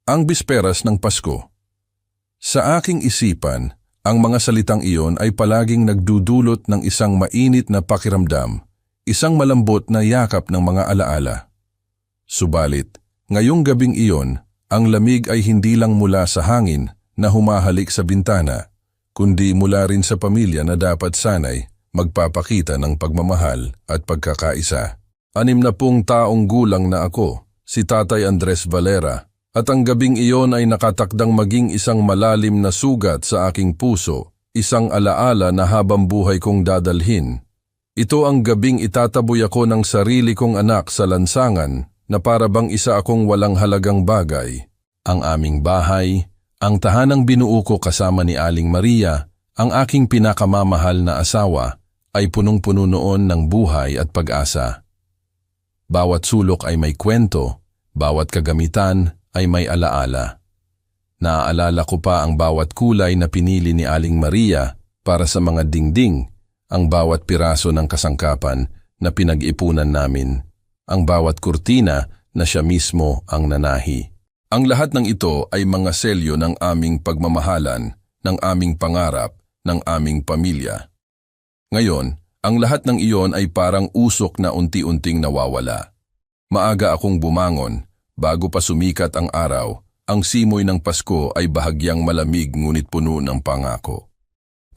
Ang bisperas ng Pasko. Sa aking isipan, ang mga salitang iyon ay palaging nagdudulot ng isang mainit na pakiramdam, isang malambot na yakap ng mga alaala. Subalit, ngayong gabing iyon, ang lamig ay hindi lang mula sa hangin na humahalik sa bintana, kundi mula rin sa pamilya na dapat sanay magpapakita ng pagmamahal at pagkakaisa. 60 taong gulang na ako, si Tatay Andres Valera, at ang gabing iyon ay nakatakdang maging isang malalim na sugat sa aking puso, isang alaala na habang buhay kong dadalhin. Ito ang gabing itataboy ako ng sarili kong anak sa lansangan na para bang isa akong walang halagang bagay. Ang aming bahay, ang tahanang binuo ko kasama ni Aling Maria, ang aking pinakamamahal na asawa, ay punong-puno noon ng buhay at pag-asa. Bawat sulok ay may kwento, bawat kagamitan ay may alaala. Naaalala ko pa ang bawat kulay na pinili ni Aling Maria para sa mga dingding, ang bawat piraso ng kasangkapan na pinag-ipunan namin, ang bawat kurtina na siya mismo ang nanahi. Ang lahat ng ito ay mga selyo ng aming pagmamahalan, ng aming pangarap, ng aming pamilya. Ngayon, ang lahat ng iyon ay parang usok na unti-unting nawawala. Maaga akong bumangon. Bago pa sumikat ang araw, ang simoy ng Pasko ay bahagyang malamig ngunit puno ng pangako.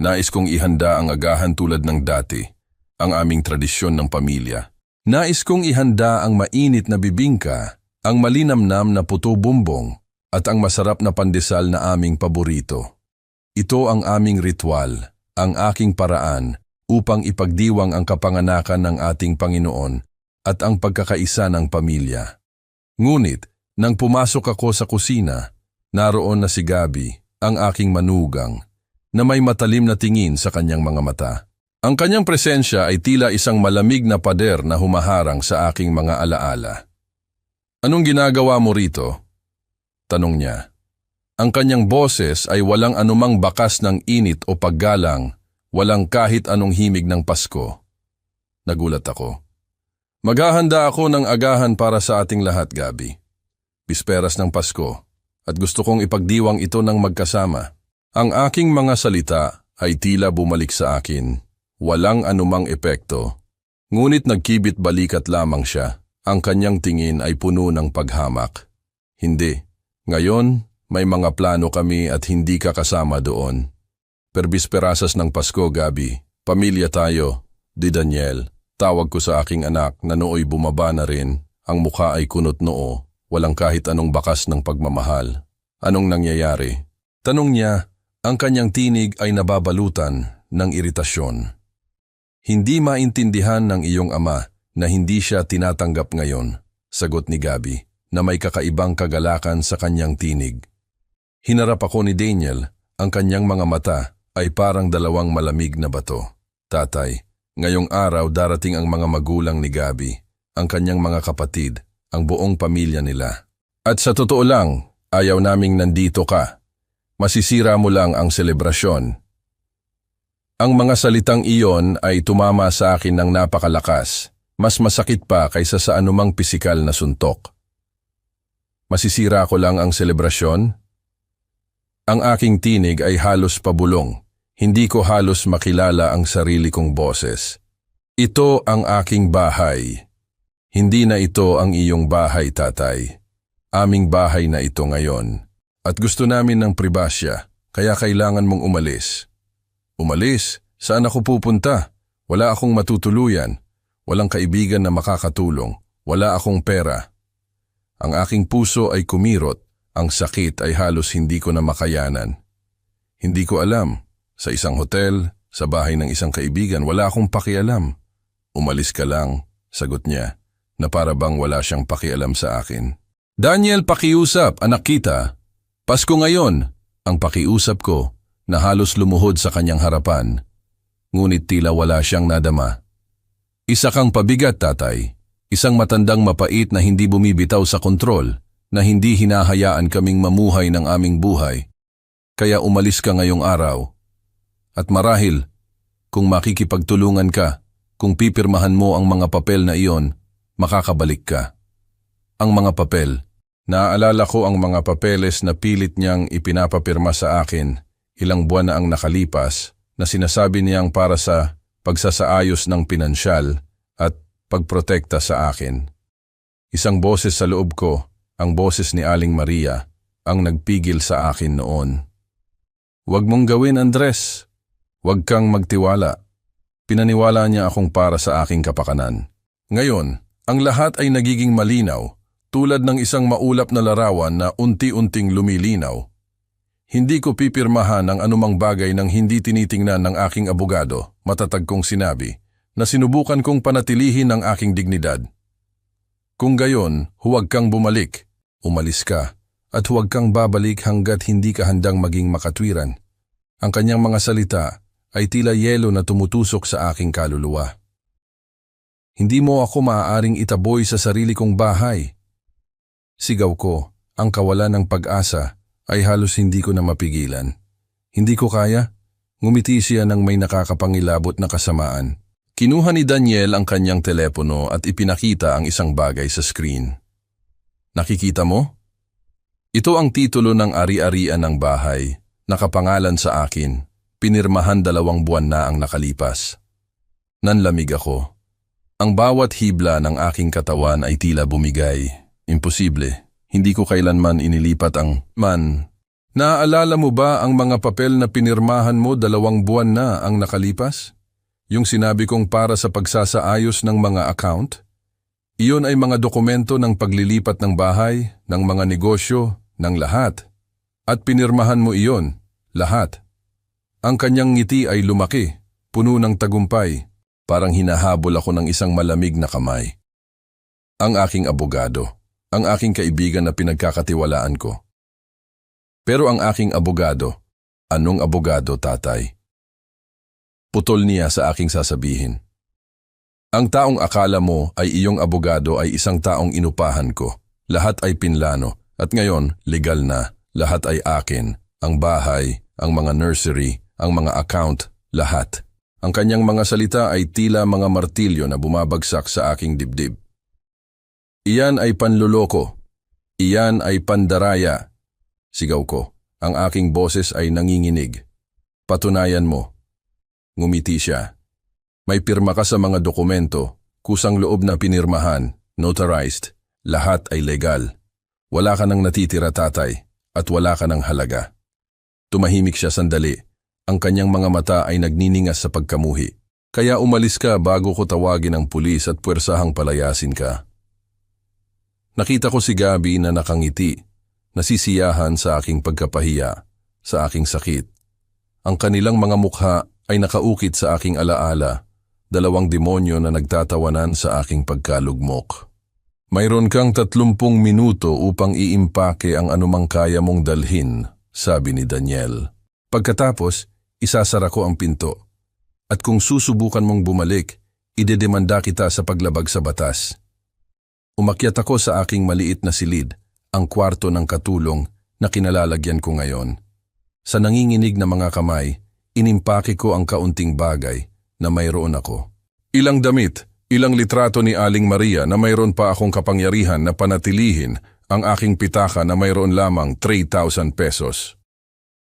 Nais kong ihanda ang agahan tulad ng dati, ang aming tradisyon ng pamilya. Nais kong ihanda ang mainit na bibingka, ang malinamnam na puto bumbong, at ang masarap na pandesal na aming paborito. Ito ang aming ritual, ang aking paraan upang ipagdiwang ang kapanganakan ng ating Panginoon at ang pagkakaisa ng pamilya. Ngunit, nang pumasok ako sa kusina, naroon na si Gabi, ang aking manugang, na may matalim na tingin sa kanyang mga mata. Ang kanyang presensya ay tila isang malamig na pader na humaharang sa aking mga alaala. "Anong ginagawa mo rito?" tanong niya. Ang kanyang boses ay walang anumang bakas ng init o paggalang, walang kahit anong himig ng Pasko. Nagulat ako. "Maghahanda ako ng agahan para sa ating lahat, Gabi. Bisperas ng Pasko, at gusto kong ipagdiwang ito ng magkasama." Ang aking mga salita ay tila bumalik sa akin. Walang anumang epekto. Ngunit nagkibit balikat lamang siya. Ang kanyang tingin ay puno ng paghamak. "Hindi. Ngayon, may mga plano kami at hindi ka kasama doon. Perbisperasas ng Pasko, Gabi. Pamilya tayo." Di Daniel. Tawag ko sa aking anak na nooy bumaba na rin, ang mukha ay kunot noo, walang kahit anong bakas ng pagmamahal. "Anong nangyayari?" tanong niya, ang kanyang tinig ay nababalutan ng iritasyon. "Hindi maintindihan ng iyong ama na hindi siya tinatanggap ngayon," sagot ni Gabi, na may kakaibang kagalakan sa kanyang tinig. Hinarap ako ni Daniel, ang kanyang mga mata ay parang dalawang malamig na bato. "Tatay, ngayong araw darating ang mga magulang ni Gabi, ang kanyang mga kapatid, ang buong pamilya nila. At sa totoo lang, ayaw naming nandito ka. Masisira mo lang ang selebrasyon." Ang mga salitang iyon ay tumama sa akin ng napakalakas, mas masakit pa kaysa sa anumang pisikal na suntok. Masisira ko lang ang selebrasyon? Ang aking tinig ay halos pabulong. Hindi ko halos makilala ang sarili kong boses. "Ito ang aking bahay. Hindi na ito ang iyong bahay, tatay. Aming bahay na ito ngayon. At gusto namin ng pribasya, kaya kailangan mong umalis." "Umalis? Saan ako pupunta? Wala akong matutuluyan. Walang kaibigan na makakatulong. Wala akong pera." Ang aking puso ay kumirot. Ang sakit ay halos hindi ko na makayanan. "Hindi ko alam. Sa isang hotel, sa bahay ng isang kaibigan, wala akong pakialam." "Umalis ka lang," sagot niya, na para bang wala siyang pakialam sa akin. "Daniel, pakiusap, anak kita. Pasko ngayon," ang pakiusap ko, na halos lumuhod sa kanyang harapan. Ngunit tila wala siyang nadama. "Isa kang pabigat, tatay. Isang matandang mapait na hindi bumibitaw sa kontrol, na hindi hinahayaan kaming mamuhay ng aming buhay. Kaya umalis ka ngayong araw. At marahil, kung makikipagtulungan ka, kung pipirmahan mo ang mga papel na iyon, makakabalik ka." Ang mga papel, Naaalala ko ang mga papeles na pilit niyang ipinapapirma sa akin ilang buwan na ang nakalipas na sinasabi niyang para sa pagsasaayos ng pinansyal at pagprotekta sa akin. Isang boses sa loob ko, ang boses ni Aling Maria, ang nagpigil sa akin noon. "Huwag mong gawin, Andres. Huwag kang magtiwala." Pinaniwala niya akong para sa aking kapakanan. Ngayon, ang lahat ay nagiging malinaw, tulad ng isang maulap na larawan na unti-unting lumilinaw. Hindi ko pipirmahan ang anumang bagay nang hindi tinitingnan ng aking abogado, matatag kong sinabi, na sinubukan kong panatilihin ang aking dignidad. Kung gayon, huwag kang bumalik, umalis ka, at huwag kang babalik hanggat hindi ka handang maging makatwiran. Ang kanyang mga salita ay tila yelo na tumutusok sa aking kaluluwa. "Hindi mo ako maaaring itaboy sa sarili kong bahay." Sigaw ko, ang kawalan ng pag-asa ay halos hindi ko na mapigilan. "Hindi ko kaya?" Ngumiti siya ng may nakakapangilabot na kasamaan. Kinuha ni Daniel ang kanyang telepono at ipinakita ang isang bagay sa screen. "Nakikita mo? Ito ang titulo ng ari-arian ng bahay, nakapangalan sa akin, pinirmahan 2 buwan na ang nakalipas." Nanlamig ako. Ang bawat hibla ng aking katawan ay tila bumigay. Imposible, hindi ko kailanman inilipat ang man. "Naaalala mo ba ang mga papel na pinirmahan mo 2 buwan na ang nakalipas? Yung sinabi kong para sa pagsasaayos ng mga account? Iyon ay mga dokumento ng paglilipat ng bahay, ng mga negosyo, ng lahat. At pinirmahan mo iyon, lahat." Ang kanyang ngiti ay lumaki, puno ng tagumpay, parang hinahabol ako ng isang malamig na kamay. Ang aking abogado, ang aking kaibigan na pinagkakatiwalaan ko. Pero ang aking abogado, anong abogado, tatay? Putol niya sa aking sasabihin. Ang taong akala mo ay iyong abogado ay isang taong inupahan ko. Lahat ay pinlano. At ngayon, legal na. Lahat ay akin. Ang bahay, ang mga nursery, ang mga account, lahat. Ang kanyang mga salita ay tila mga martilyo na bumabagsak sa aking dibdib. "Iyan ay panluloko. Iyan ay pandaraya." Sigaw ko. Ang aking boses ay nanginginig. "Patunayan mo." Ngumiti siya. "May pirma ka sa mga dokumento, kusang loob na pinirmahan, notarized. Lahat ay legal. Wala ka nang natitira, tatay, at wala ka nang halaga." Tumahimik siya sandali. Ang kanyang mga mata ay nagniningas sa pagkamuhi. "Kaya umalis ka bago ko tawagin ang pulis at puwersahang palayasin ka." Nakita ko si Gabi na nakangiti, nasisiyahan sa aking pagkapahiya, sa aking sakit. Ang kanilang mga mukha ay nakaukit sa aking alaala, 2 demonyo na nagtatawanan sa aking pagkalugmok. "Mayroon kang 30 minuto upang iimpake ang anumang kaya mong dalhin," sabi ni Daniel. "Pagkatapos, isasara ko ang pinto. At kung susubukan mong bumalik, idedemanda kita sa paglabag sa batas." Umakyat ako sa aking maliit na silid, ang kwarto ng katulong na kinalalagyan ko ngayon. Sa nanginginig na mga kamay, inimpake ko ang kaunting bagay na mayroon ako. Ilang damit, ilang litrato ni Aling Maria na mayroon pa akong kapangyarihan na panatilihin ang aking pitaka na mayroon lamang 3,000 pesos.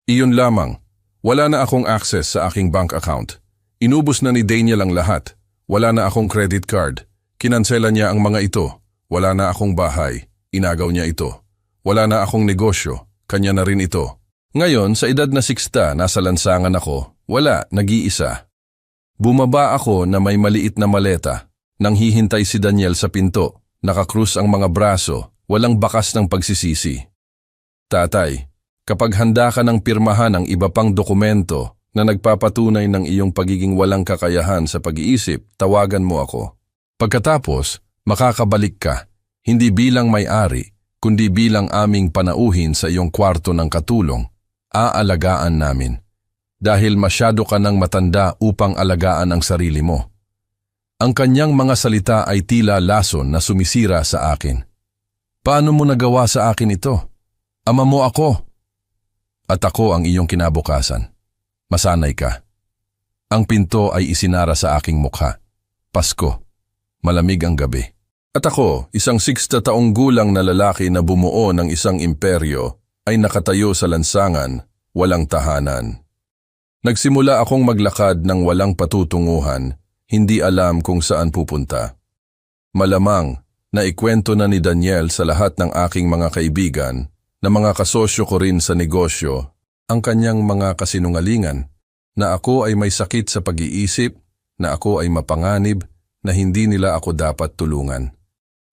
Iyon lamang, wala na akong access sa aking bank account. Inubos na ni Daniel ang lahat. Wala na akong credit card. Kinansela niya ang mga ito. Wala na akong bahay. Inagaw niya ito. Wala na akong negosyo. Kanya na rin ito. Ngayon, sa edad na 60, nasa lansangan ako. Wala, nag-iisa. Bumaba ako na may maliit na maleta. Nang hihintay si Daniel sa pinto, nakakrus ang mga braso, walang bakas ng pagsisisi. "Tatay, kapag handa ka ng pirmahan ang iba pang dokumento na nagpapatunay ng iyong pagiging walang kakayahan sa pag-iisip, tawagan mo ako. Pagkatapos, makakabalik ka, hindi bilang may-ari, kundi bilang aming panauhin sa iyong kwarto ng katulong. Aalagaan namin. Dahil masyado ka nang matanda upang alagaan ang sarili mo." Ang kanyang mga salita ay tila lason na sumisira sa akin. "Paano mo nagawa sa akin ito? Ama mo ako. At ako ang iyong kinabukasan. Masanay ka." Ang pinto ay isinara sa aking mukha. Pasko. Malamig ang gabi. At ako, isang 60 taong gulang na lalaki na bumuo ng isang imperyo, ay nakatayo sa lansangan, walang tahanan. Nagsimula akong maglakad ng walang patutunguhan, hindi alam kung saan pupunta. Malamang, naikwento na ni Daniel sa lahat ng aking mga kaibigan, na mga kasosyo ko rin sa negosyo, ang kanyang mga kasinungalingan, na ako ay may sakit sa pag-iisip, na ako ay mapanganib, na hindi nila ako dapat tulungan.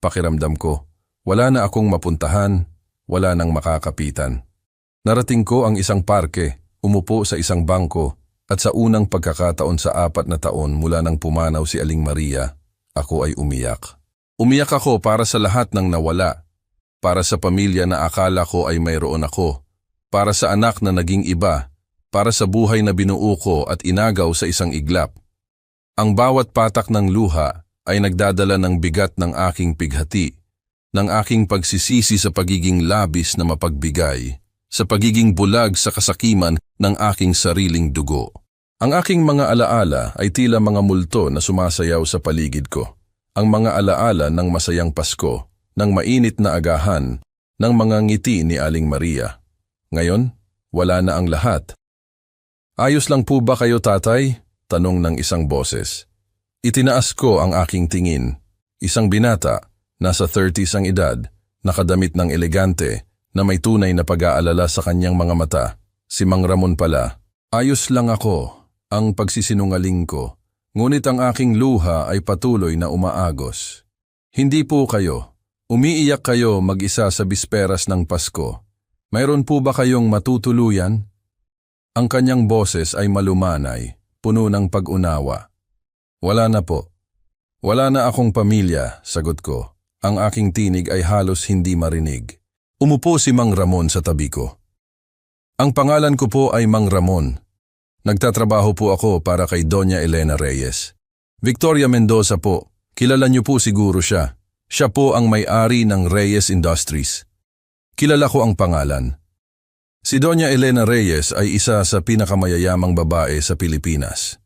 Pakiramdam ko, wala na akong mapuntahan, wala nang makakapitan. Narating ko ang isang parke, umupo sa isang bangko, at sa unang pagkakataon sa 4 na taon mula nang pumanaw si Aling Maria, ako ay umiyak. Umiyak ako para sa lahat ng nawala, para sa pamilya na akala ko ay mayroon ako, para sa anak na naging iba, para sa buhay na binuo ko at inagaw sa isang iglap. Ang bawat patak ng luha ay nagdadala ng bigat ng aking pighati, ng aking pagsisisi sa pagiging labis na mapagbigay, sa pagiging bulag sa kasakiman ng aking sariling dugo. Ang aking mga alaala ay tila mga multo na sumasayaw sa paligid ko. Ang mga alaala ng masayang Pasko, ng mainit na agahan, ng mga ngiti ni Aling Maria. Ngayon, wala na ang lahat. Ayos lang po ba kayo, tatay? Tanong ng isang boses. Itinaas ko ang aking tingin. Isang binata, nasa 30s ang edad, nakadamit ng elegante, na may tunay na pag-aalala sa kanyang mga mata. Si Mang Ramon pala. Ayos lang ako, ang pagsisinungaling ko. Ngunit ang aking luha ay patuloy na umaagos. Hindi po kayo. Umiiyak kayo mag-isa sa bisperas ng Pasko. Mayroon po ba kayong matutuluyan? Ang kanyang boses ay malumanay, puno ng pag-unawa. Wala na po. Wala na akong pamilya, sagot ko. Ang aking tinig ay halos hindi marinig. Umupo si Mang Ramon sa tabi ko. Ang pangalan ko po ay Mang Ramon. Nagtatrabaho po ako para kay Doña Elena Reyes. Victoria Mendoza po, kilala niyo po siguro siya. Siya po ang may-ari ng Reyes Industries. Kilala ko ang pangalan. Si Doña Elena Reyes ay isa sa pinakamayayamang babae sa Pilipinas.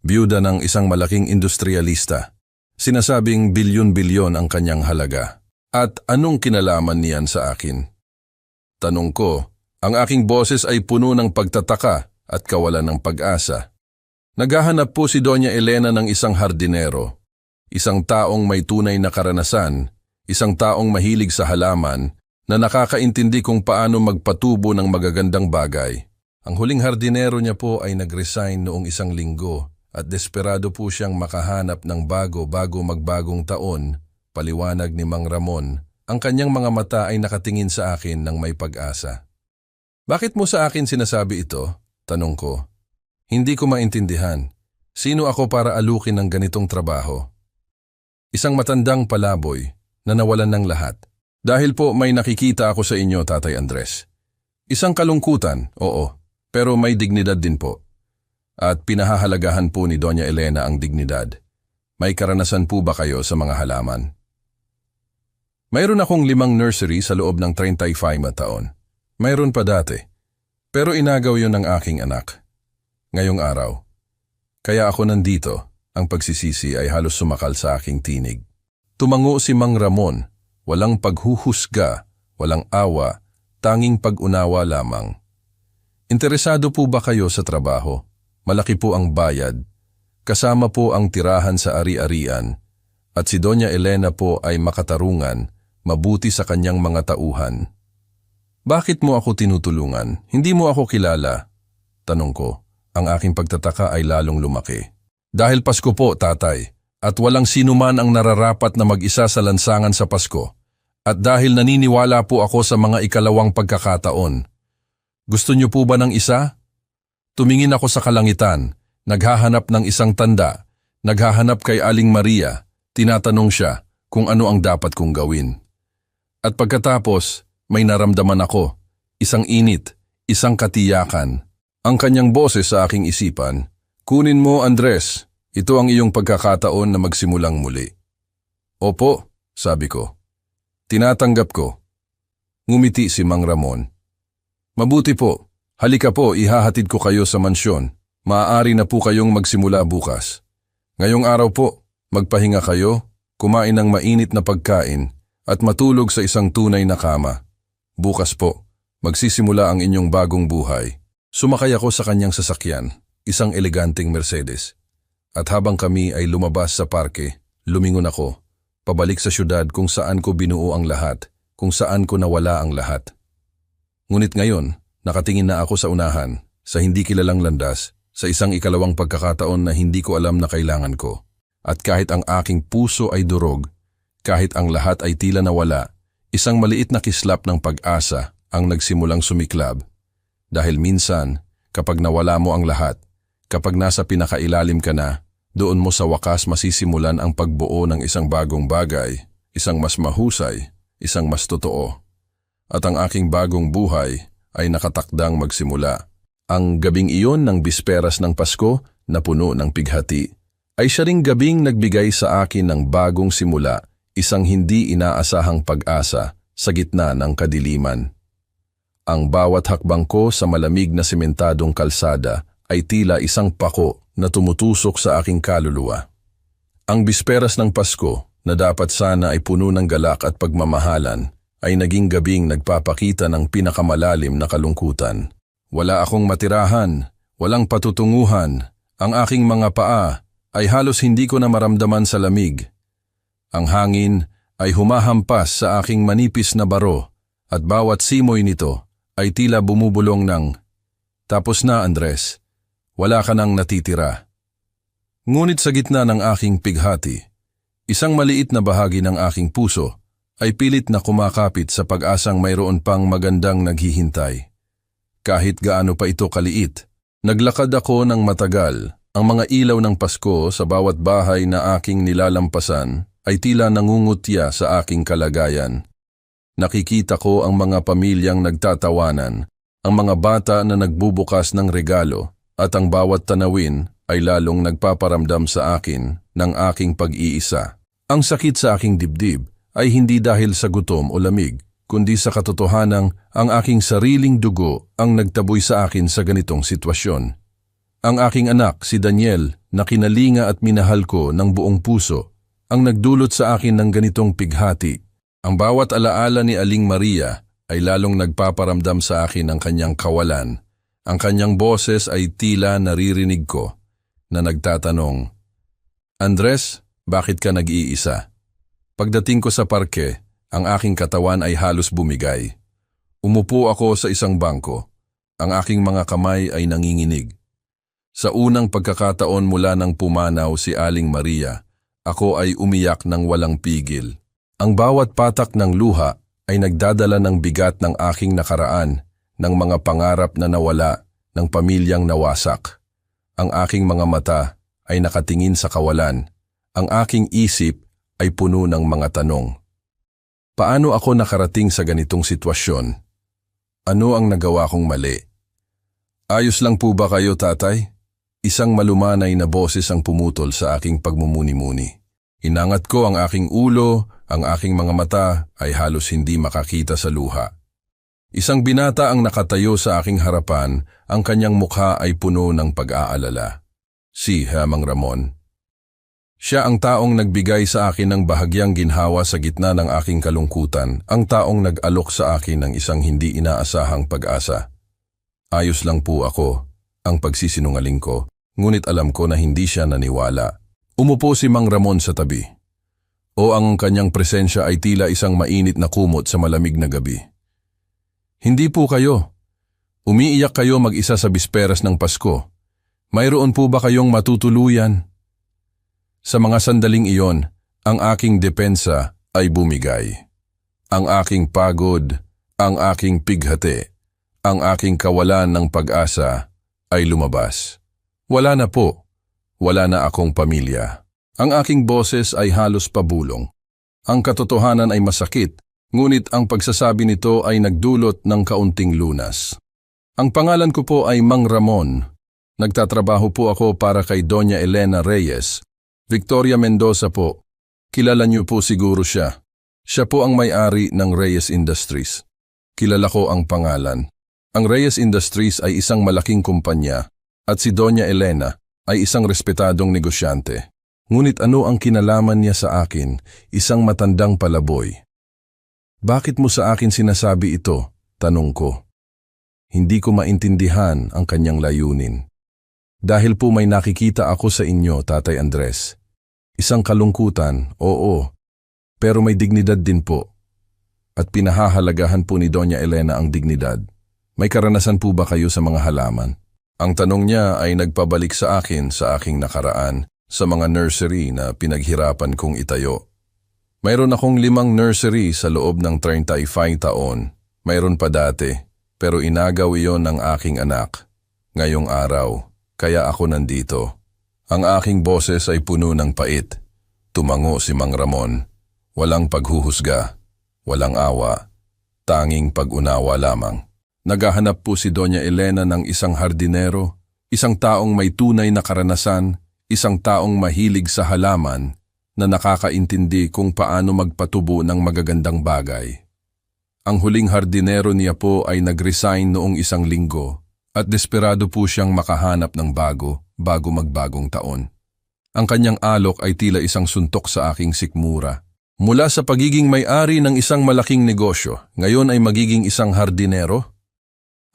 Biyuda ng isang malaking industrialista. Sinasabing bilyon-bilyon ang kanyang halaga. At anong kinalaman niyan sa akin? Tanong ko, ang aking boses ay puno ng pagtataka at kawalan ng pag-asa. Naghahanap po si Doña Elena ng isang hardinero. Isang taong may tunay na karanasan, isang taong mahilig sa halaman, na nakakaintindi kung paano magpatubo ng magagandang bagay. Ang huling hardinero niya po ay nag-resign noong isang linggo at desperado po siyang makahanap ng bago magbagong taon, paliwanag ni Mang Ramon. Ang kanyang mga mata ay nakatingin sa akin ng may pag-asa. Bakit mo sa akin sinasabi ito? Tanong ko. Hindi ko maintindihan. Sino ako para alukin ng ganitong trabaho? Isang matandang palaboy na nawalan ng lahat. Dahil po may nakikita ako sa inyo, Tatay Andres. Isang kalungkutan, oo, pero may dignidad din po. At pinahahalagahan po ni Doña Elena ang dignidad. May karanasan po ba kayo sa mga halaman? Mayroon akong 5 nursery sa loob ng 35 na taon. Mayroon pa dati. Pero inagaw yon ng aking anak. Ngayong araw. Kaya ako nandito, ang pagsisisi ay halos sumakal sa aking tinig. Tumango si Mang Ramon, walang paghuhusga, walang awa, tanging pag-unawa lamang. Interesado po ba kayo sa trabaho? Malaki po ang bayad. Kasama po ang tirahan sa ari-arian. At si Doña Elena po ay makatarungan, mabuti sa kanyang mga tauhan. Bakit mo ako tinutulungan? Hindi mo ako kilala? Tanong ko. Ang aking pagtataka ay lalong lumaki. Dahil Pasko po, tatay, at walang sinuman ang nararapat na mag-isa sa lansangan sa Pasko. At dahil naniniwala po ako sa mga ikalawang pagkakataon. Gusto niyo po ba ng isa? Tumingin ako sa kalangitan, naghahanap ng isang tanda, naghahanap kay Aling Maria, tinatanong siya kung ano ang dapat kong gawin. At pagkatapos, may naramdaman ako, isang init, isang katiyakan. Ang kanyang boses sa aking isipan, kunin mo, Andres, ito ang iyong pagkakataon na magsimulang muli. Opo, sabi ko. Tinatanggap ko. Ngumiti si Mang Ramon. Mabuti po. Halika po, ihahatid ko kayo sa mansyon. Maaari na po kayong magsimula bukas. Ngayong araw po, magpahinga kayo, kumain ng mainit na pagkain, at matulog sa isang tunay na kama. Bukas po, magsisimula ang inyong bagong buhay. Sumakay ako sa kanyang sasakyan, isang eleganteng Mercedes. At habang kami ay lumabas sa parke, lumingon ako, pabalik sa syudad kung saan ko binuo ang lahat, kung saan ko nawala ang lahat. Ngunit ngayon, nakatingin na ako sa unahan, sa hindi kilalang landas, sa isang ikalawang pagkakataon na hindi ko alam na kailangan ko. At kahit ang aking puso ay durog, kahit ang lahat ay tila nawala, isang maliit na kislap ng pag-asa ang nagsimulang sumiklab. Dahil minsan, kapag nawala mo ang lahat, kapag nasa pinakailalim ka na, doon mo sa wakas masisimulan ang pagbuo ng isang bagong bagay, isang mas mahusay, isang mas totoo. At ang aking bagong buhay ay nakatakdang magsimula. Ang gabing iyon ng bisperas ng Pasko na puno ng pighati, ay siya ring gabing nagbigay sa akin ng bagong simula, isang hindi inaasahang pag-asa sa gitna ng kadiliman. Ang bawat hakbang ko sa malamig na sementadong kalsada ay tila isang pako na tumutusok sa aking kaluluwa. Ang bisperas ng Pasko na dapat sana ay puno ng galak at pagmamahalan ay naging gabing nagpapakita ng pinakamalalim na kalungkutan. Wala akong matirahan, walang patutunguhan, ang aking mga paa ay halos hindi ko na maramdaman sa lamig. Ang hangin ay humahampas sa aking manipis na baro at bawat simoy nito ay tila bumubulong ng, "Tapos na, Andres, wala ka nang natitira." Ngunit sa gitna ng aking pighati, isang maliit na bahagi ng aking puso ay pilit na kumakapit sa pag-asang mayroon pang magandang naghihintay. Kahit gaano pa ito kaliit, naglakad ako ng matagal. Ang mga ilaw ng Pasko sa bawat bahay na aking nilalampasan ay tila nangungutya sa aking kalagayan. Nakikita ko ang mga pamilyang nagtatawanan, ang mga bata na nagbubukas ng regalo, at ang bawat tanawin ay lalong nagpaparamdam sa akin ng aking pag-iisa. Ang sakit sa aking dibdib ay hindi dahil sa gutom o lamig, kundi sa katotohanang ang aking sariling dugo ang nagtaboy sa akin sa ganitong sitwasyon. Ang aking anak, si Daniel, na kinalinga at minahal ko ng buong puso, ang nagdulot sa akin ng ganitong pighati. Ang bawat alaala ni Aling Maria ay lalong nagpaparamdam sa akin ng kanyang kawalan. Ang kanyang boses ay tila naririnig ko na nagtatanong, "Andres, bakit ka nag-iisa?" Pagdating ko sa parke, ang aking katawan ay halos bumigay. Umupo ako sa isang bangko. Ang aking mga kamay ay nanginginig. Sa unang pagkakataon mula nang pumanaw si Aling Maria, ako ay umiyak ng walang pigil. Ang bawat patak ng luha ay nagdadala ng bigat ng aking nakaraan, ng mga pangarap na nawala, ng pamilyang nawasak. Ang aking mga mata ay nakatingin sa kawalan. Ang aking isip ay puno ng mga tanong. Paano ako nakarating sa ganitong sitwasyon? Ano ang nagawa kong mali? "Ayos lang po ba kayo, tatay?" Isang malumanay na boses ang pumutol sa aking pagmumuni-muni. Inangat ko ang aking ulo, ang aking mga mata ay halos hindi makakita sa luha. Isang binata ang nakatayo sa aking harapan, ang kanyang mukha ay puno ng pag-aalala. Si Mang Ramon. Siya ang taong nagbigay sa akin ng bahagyang ginhawa sa gitna ng aking kalungkutan, ang taong nag-alok sa akin ng isang hindi inaasahang pag-asa. Ayos lang po ako, ang pagsisinungaling ko, ngunit alam ko na hindi siya naniwala. Umupo si Mang Ramon sa tabi. O ang kanyang presensya ay tila isang mainit na kumot sa malamig na gabi. "Hindi po kayo. Umiiyak kayo mag-isa sa bisperas ng Pasko. Mayroon po ba kayong matutuluyan?" Sa mga sandaling iyon, ang aking depensa ay bumigay. Ang aking pagod, ang aking pighati, ang aking kawalan ng pag-asa ay lumabas. Wala na po. Wala na akong pamilya. Ang aking boses ay halos pabulong. Ang katotohanan ay masakit, ngunit ang pagsasabi nito ay nagdulot ng kaunting lunas. Ang pangalan ko po ay Mang Ramon. Nagtatrabaho po ako para kay Doña Elena Reyes. Victoria Mendoza po. Kilala niyo po siguro siya. Siya po ang may-ari ng Reyes Industries. Kilala ko ang pangalan. Ang Reyes Industries ay isang malaking kumpanya at si Doña Elena ay isang respetadong negosyante. Ngunit ano ang kinalaman niya sa akin, isang matandang palaboy? Bakit mo sa akin sinasabi ito? Tanong ko. Hindi ko maintindihan ang kanyang layunin. Dahil po may nakikita ako sa inyo, Tatay Andres. Isang kalungkutan, oo, pero may dignidad din po. At pinahahalagahan po ni Doña Elena ang dignidad. May karanasan po ba kayo sa mga halaman? Ang tanong niya ay nagpabalik sa akin sa aking nakaraan sa mga nursery na pinaghirapan kong itayo. Mayroon akong 5 nursery sa loob ng 35 taon. Mayroon pa dati, pero inagaw iyon ng aking anak. Ngayong araw, kaya ako nandito. Ang aking boses ay puno ng pait. Tumango si Mang Ramon. Walang paghuhusga, walang awa, tanging pag-unawa lamang. Naghahanap po si Doña Elena ng isang hardinero, isang taong may tunay na karanasan, isang taong mahilig sa halaman na nakakaintindi kung paano magpatubo ng magagandang bagay. Ang huling hardinero niya po ay nag-resign noong 1 linggo at desperado po siyang makahanap ng bago magbagong taon. Ang kanyang alok ay tila isang suntok sa aking sikmura. Mula sa pagiging may-ari ng isang malaking negosyo, ngayon ay magiging isang hardinero?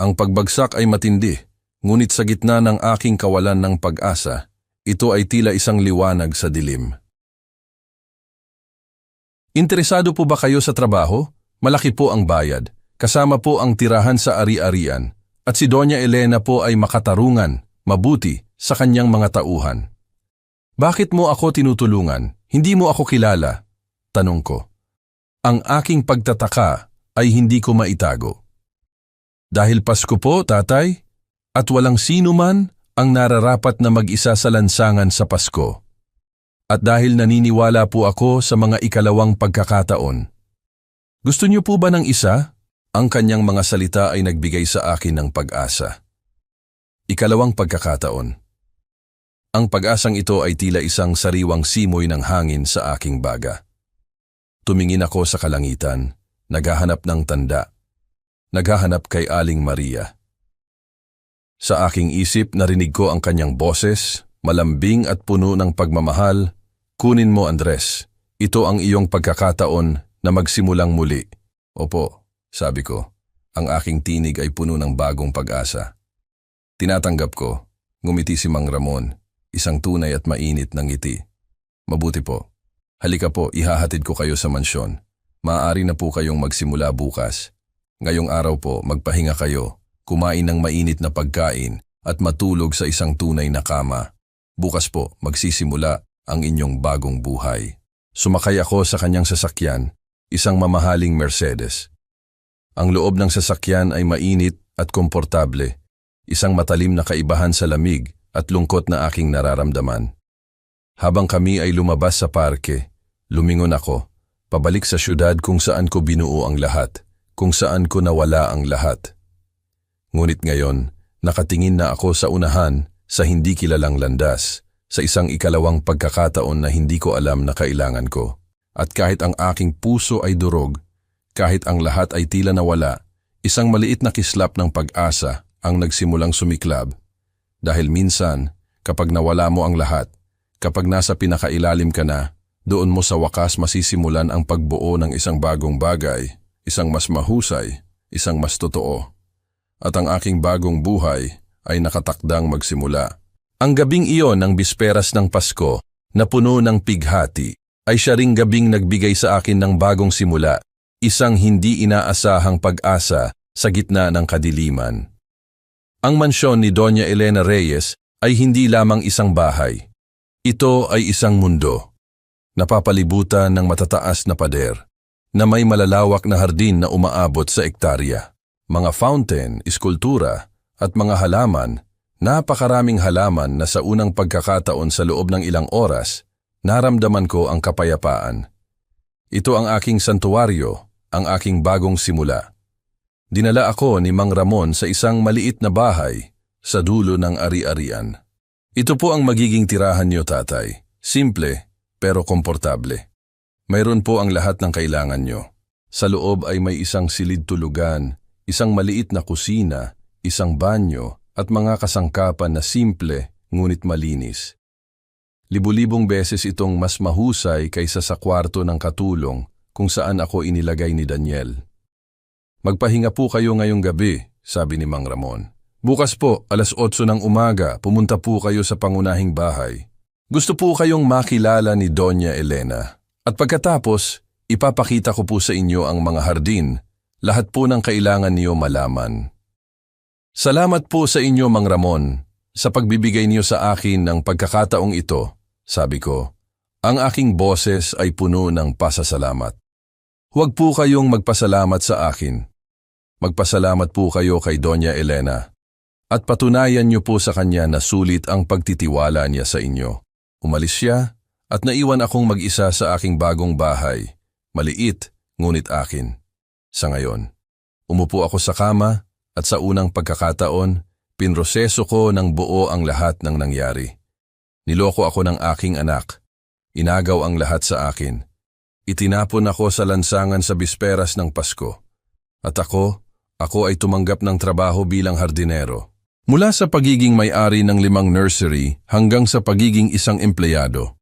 Ang pagbagsak ay matindi, ngunit sa gitna ng aking kawalan ng pag-asa, ito ay tila isang liwanag sa dilim. Interesado po ba kayo sa trabaho? Malaki po ang bayad, kasama po ang tirahan sa ari-arian, at si Doña Elena po ay makatarungan, mabuti sa kanyang mga tauhan. Bakit mo ako tinutulungan? Hindi mo ako kilala? Tanong ko. Ang aking pagtataka ay hindi ko maitago. Dahil Pasko po, tatay, at walang sino man ang nararapat na mag-isa sa lansangan sa Pasko. At dahil naniniwala po ako sa mga ikalawang pagkakataon. Gusto niyo po ba ng isa? Ang kanyang mga salita ay nagbigay sa akin ng pag-asa. Ikalawang pagkakataon. Ang pag-asang ito ay tila isang sariwang simoy ng hangin sa aking baga. Tumingin ako sa kalangitan, naghahanap ng tanda. Naghahanap kay Aling Maria. Sa aking isip narinig ko ang kanyang boses, malambing at puno ng pagmamahal. Kunin mo, Andres. Ito ang iyong pagkakataon na magsimulang muli. Opo, sabi ko. Ang aking tinig ay puno ng bagong pag-asa. Tinatanggap ko. Ngumiti si Mang Ramon. Isang tunay at mainit na ngiti. Mabuti po. Halika po, ihahatid ko kayo sa mansyon. Maaari na po kayong magsimula bukas. Ngayong araw po, magpahinga kayo, kumain ng mainit na pagkain at matulog sa isang tunay na kama. Bukas po, magsisimula ang inyong bagong buhay. Sumakay ako sa kanyang sasakyan, isang mamahaling Mercedes. Ang loob ng sasakyan ay mainit at komportable, isang matalim na kaibahan sa lamig at lungkot na aking nararamdaman. Habang kami ay lumabas sa parke, lumingon ako, pabalik sa syudad kung saan ko binuo ang lahat, kung saan ko nawala ang lahat. Ngunit ngayon, nakatingin na ako sa unahan, sa hindi kilalang landas, sa isang ikalawang pagkakataon na hindi ko alam na kailangan ko. At kahit ang aking puso ay durog, kahit ang lahat ay tila nawala, isang maliit na kislap ng pag-asa ang nagsimulang sumiklab. Dahil minsan, kapag nawala mo ang lahat, kapag nasa pinakailalim ka na, doon mo sa wakas masisimulan ang pagbuo ng isang bagong bagay, isang mas mahusay, isang mas totoo. At ang aking bagong buhay ay nakatakdang magsimula. Ang gabing iyon ng bisperas ng Pasko na puno ng pighati ay siya ring gabing nagbigay sa akin ng bagong simula, isang hindi inaasahang pag-asa sa gitna ng kadiliman. Ang mansyon ni Doña Elena Reyes ay hindi lamang isang bahay. Ito ay isang mundo, napapalibutan ng matataas na pader, na may malalawak na hardin na umaabot sa ektarya. Mga fountain, iskultura, at mga halaman, napakaraming halaman na sa unang pagkakataon sa loob ng ilang oras, naramdaman ko ang kapayapaan. Ito ang aking santuwaryo, ang aking bagong simula. Dinala ako ni Mang Ramon sa isang maliit na bahay sa dulo ng ari-arian. Ito po ang magiging tirahan niyo, tatay. Simple, pero komportable. Mayroon po ang lahat ng kailangan niyo. Sa loob ay may isang silid tulugan, isang maliit na kusina, isang banyo, at mga kasangkapan na simple ngunit malinis. Libu-libong beses itong mas mahusay kaysa sa kwarto ng katulong kung saan ako inilagay ni Daniel. Magpahinga po kayo ngayong gabi, sabi ni Mang Ramon. Bukas po, 8:00 ng umaga, pumunta po kayo sa pangunahing bahay. Gusto po kayong makilala ni Doña Elena. At pagkatapos, ipapakita ko po sa inyo ang mga hardin, lahat po ng kailangan niyo malaman. Salamat po sa inyo, Mang Ramon, sa pagbibigay niyo sa akin ng pagkakataong ito, sabi ko. Ang aking boses ay puno ng pasasalamat. Huwag po kayong magpasalamat sa akin. Magpasalamat po kayo kay Doña Elena. At patunayan niyo po sa kanya na sulit ang pagtitiwala niya sa inyo. Umalis siya at naiwan akong mag-isa sa aking bagong bahay. Maliit, ngunit akin. Sa ngayon, umupo ako sa kama at sa unang pagkakataon, pinroseso ko ng buo ang lahat ng nangyari. Niloko ako ng aking anak. Inagaw ang lahat sa akin. Itinapon ako sa lansangan sa bisperas ng Pasko. At ako ay tumanggap ng trabaho bilang hardinero. Mula sa pagiging may-ari ng 5 nursery hanggang sa pagiging isang empleyado.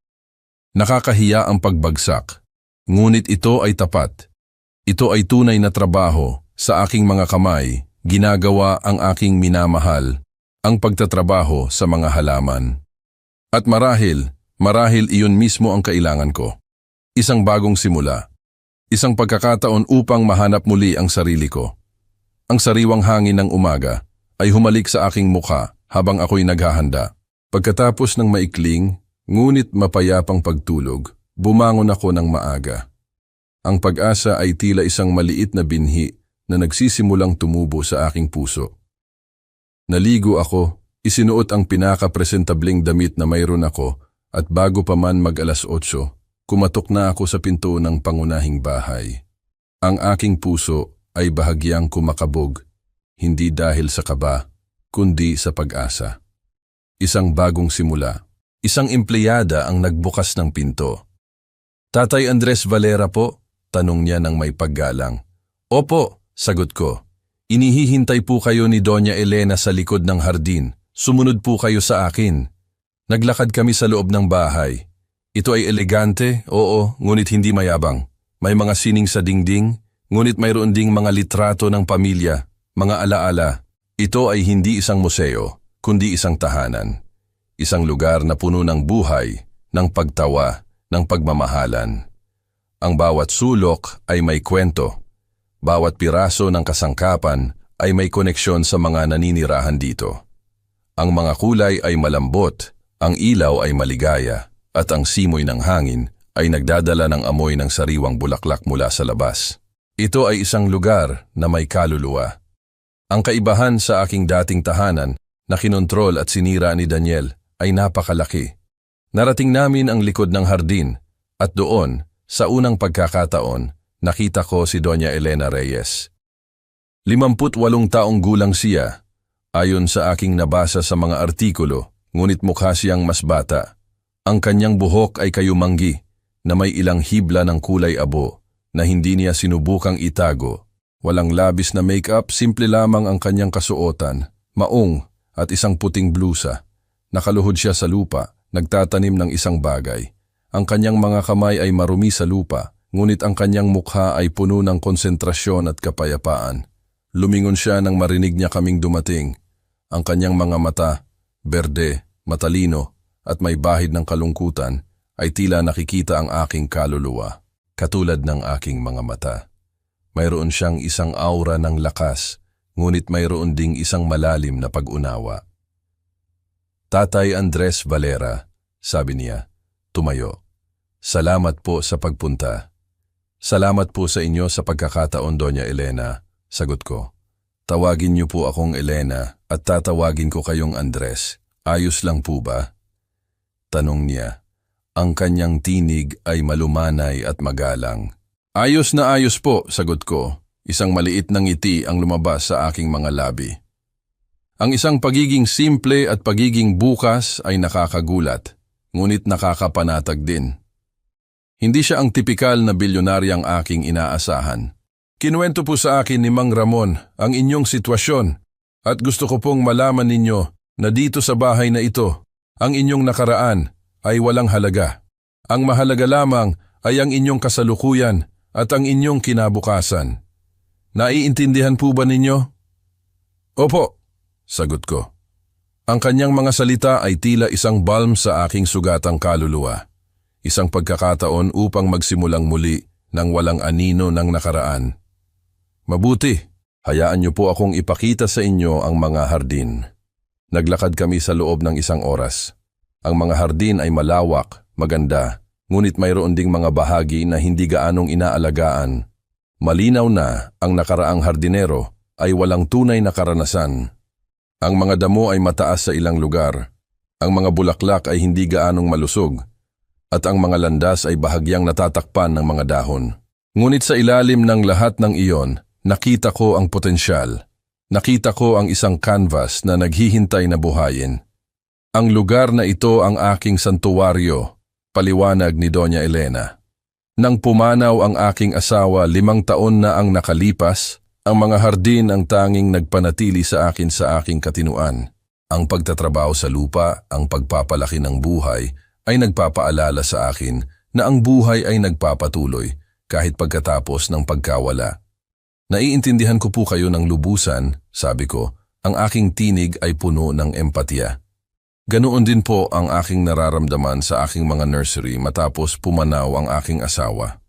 Nakakahiya ang pagbagsak. Ngunit ito ay tapat. Ito ay tunay na trabaho. Sa aking mga kamay, ginagawa ang aking minamahal, ang pagtatrabaho sa mga halaman. At marahil iyon mismo ang kailangan ko. Isang bagong simula. Isang pagkakataon upang mahanap muli ang sarili ko. Ang sariwang hangin ng umaga ay humalik sa aking mukha habang ako'y naghahanda. Pagkatapos ng maikling, ngunit mapayapang pagtulog, bumangon ako ng maaga. Ang pag-asa ay tila isang maliit na binhi na nagsisimulang tumubo sa aking puso. Naligo ako, isinuot ang pinaka-presentableng damit na mayroon ako at bago pa man mag-8:00, kumatok na ako sa pinto ng pangunahing bahay. Ang aking puso ay bahagyang kumakabog, hindi dahil sa kaba, kundi sa pag-asa. Isang bagong simula. Isang empleyada ang nagbukas ng pinto. Tatay Andres Valera po? Tanong niya ng may paggalang. Opo, sagot ko. Inihihintay po kayo ni Doña Elena sa likod ng hardin. Sumunod po kayo sa akin. Naglakad kami sa loob ng bahay. Ito ay elegante, oo, ngunit hindi mayabang. May mga sining sa dingding, ngunit mayroon ding mga litrato ng pamilya, mga alaala. Ito ay hindi isang museo, kundi isang tahanan. Isang lugar na puno ng buhay, ng pagtawa, ng pagmamahalan. Ang bawat sulok ay may kwento. Bawat piraso ng kasangkapan ay may koneksyon sa mga naninirahan dito. Ang mga kulay ay malambot, ang ilaw ay maligaya, at ang simoy ng hangin ay nagdadala ng amoy ng sariwang bulaklak mula sa labas. Ito ay isang lugar na may kaluluwa. Ang kaibahan sa aking dating tahanan na kinontrol at sinira ni Daniel ay napakalaki. Narating namin ang likod ng hardin at doon, sa unang pagkakataon, nakita ko si Doña Elena Reyes. 58 taong gulang siya, ayon sa aking nabasa sa mga artikulo, ngunit mukha siyang mas bata. Ang kanyang buhok ay kayumanggi na may ilang hibla ng kulay abo na hindi niya sinubukang itago. Walang labis na make-up, simple lamang ang kanyang kasuotan, maong at isang puting blusa. Nakaluhod siya sa lupa, nagtatanim ng isang bagay. Ang kanyang mga kamay ay marumi sa lupa, ngunit ang kanyang mukha ay puno ng konsentrasyon at kapayapaan. Lumingon siya nang marinig niya kaming dumating. Ang kanyang mga mata, berde, matalino, at may bahid ng kalungkutan, ay tila nakikita ang aking kaluluwa, katulad ng aking mga mata. Mayroon siyang isang aura ng lakas, ngunit mayroon ding isang malalim na pag-unawa. Tatay Andres Valera, sabi niya, tumayo. Salamat po sa pagpunta. Salamat po sa inyo sa pagkakataon, Doña Elena, sagot ko. Tawagin niyo po akong Elena at tatawagin ko kayong Andres. Ayos lang po ba? Tanong niya. Ang kanyang tinig ay malumanay at magalang. Ayos na ayos po, sagot ko. Isang maliit na ngiti ang lumabas sa aking mga labi. Ang isang pagiging simple at pagiging bukas ay nakakagulat, ngunit nakakapanatag din. Hindi siya ang tipikal na bilyonaryang aking inaasahan. Kinuwento po sa akin ni Mang Ramon ang inyong sitwasyon at gusto ko pong malaman ninyo na dito sa bahay na ito, ang inyong nakaraan, ay walang halaga. Ang mahalaga lamang ay ang inyong kasalukuyan at ang inyong kinabukasan. Naiintindihan po ba ninyo? Opo, sagot ko. Ang kanyang mga salita ay tila isang balm sa aking sugatang kaluluwa. Isang pagkakataon upang magsimulang muli ng walang anino ng nakaraan. Mabuti, hayaan niyo po akong ipakita sa inyo ang mga hardin. Naglakad kami sa loob ng isang oras. Ang mga hardin ay malawak, maganda, ngunit mayroon ding mga bahagi na hindi gaanong inaalagaan. Malinaw na ang nakaraang hardinero ay walang tunay na karanasan. Ang mga damo ay mataas sa ilang lugar. Ang mga bulaklak ay hindi gaanong malusog. At ang mga landas ay bahagyang natatakpan ng mga dahon. Ngunit sa ilalim ng lahat ng iyon, nakita ko ang potensyal. Nakita ko ang isang canvas na naghihintay na buhayin. Ang lugar na ito ang aking santuwaryo, paliwanag ni Doña Elena. Nang pumanaw ang aking asawa 5 taon na ang nakalipas, ang mga hardin ang tanging nagpanatili sa aking katinuan. Ang pagtatrabaho sa lupa, ang pagpapalaki ng buhay, ay nagpapaalala sa akin na ang buhay ay nagpapatuloy kahit pagkatapos ng pagkawala. Naiintindihan ko po kayo ng lubusan, sabi ko, ang aking tinig ay puno ng empatiya. Ganoon din po ang aking nararamdaman sa aking mga nursery matapos pumanaw ang aking asawa.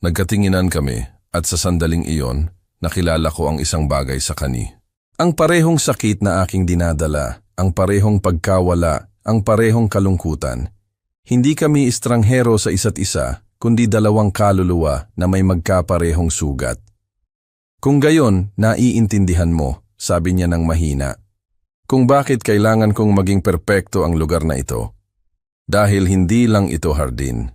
Nagkatinginan kami at sa sandaling iyon, nakilala ko ang isang bagay sa kani. Ang parehong sakit na aking dinadala, ang parehong pagkawala, ang parehong kalungkutan. Hindi kami estranghero sa isa't isa, kundi dalawang kaluluwa na may magkaparehong sugat. Kung gayon, naiintindihan mo, sabi niya ng mahina, kung bakit kailangan kong maging perpekto ang lugar na ito. Dahil hindi lang ito hardin.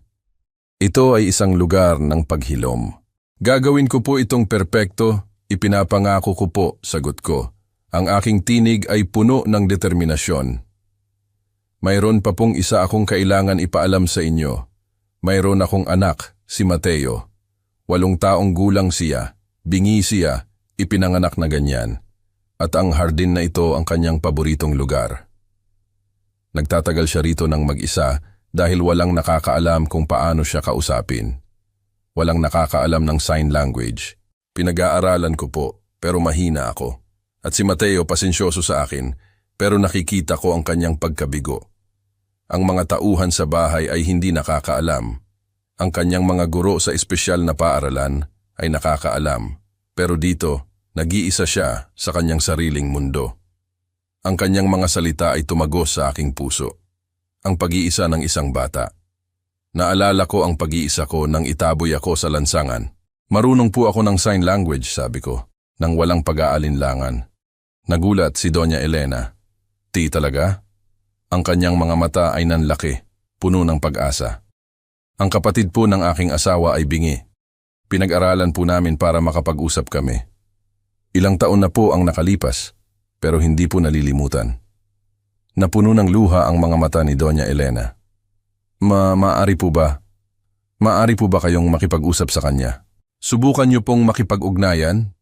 Ito ay isang lugar ng paghilom. Gagawin ko po itong perpekto, ipinapangako ko po, sagot ko. Ang aking tinig ay puno ng determinasyon. Mayroon pa pong isa akong kailangan ipaalam sa inyo. Mayroon akong anak, si Mateo. 8 taong gulang siya, bingi siya, ipinanganak na ganyan. At ang hardin na ito ang kanyang paboritong lugar. Nagtatagal siya rito ng mag-isa dahil walang nakakaalam kung paano siya kausapin. Walang nakakaalam ng sign language. Pinag-aaralan ko po, pero mahina ako. At si Mateo pasensyoso sa akin, pero nakikita ko ang kanyang pagkabigo. Ang mga tauhan sa bahay ay hindi nakakaalam. Ang kanyang mga guro sa espesyal na paaralan ay nakakaalam. Pero dito, nag-iisa siya sa kanyang sariling mundo. Ang kanyang mga salita ay tumagos sa aking puso. Ang pag-iisa ng isang bata. Naalala ko ang pag-iisa ko nang itaboy ako sa lansangan. Marunong po ako ng sign language, sabi ko, nang walang pag-aalinlangan. Nagulat si Doña Elena. Ti talaga? Ang kanyang mga mata ay nanlaki, puno ng pag-asa. Ang kapatid po ng aking asawa ay bingi. Pinag-aralan po namin para makapag-usap kami. Ilang taon na po ang nakalipas, pero hindi po nalilimutan. Napuno ng luha ang mga mata ni Doña Elena. Maaari po ba? Maaari po ba kayong makipag-usap sa kanya? Subukan niyo pong makipag-ugnayan?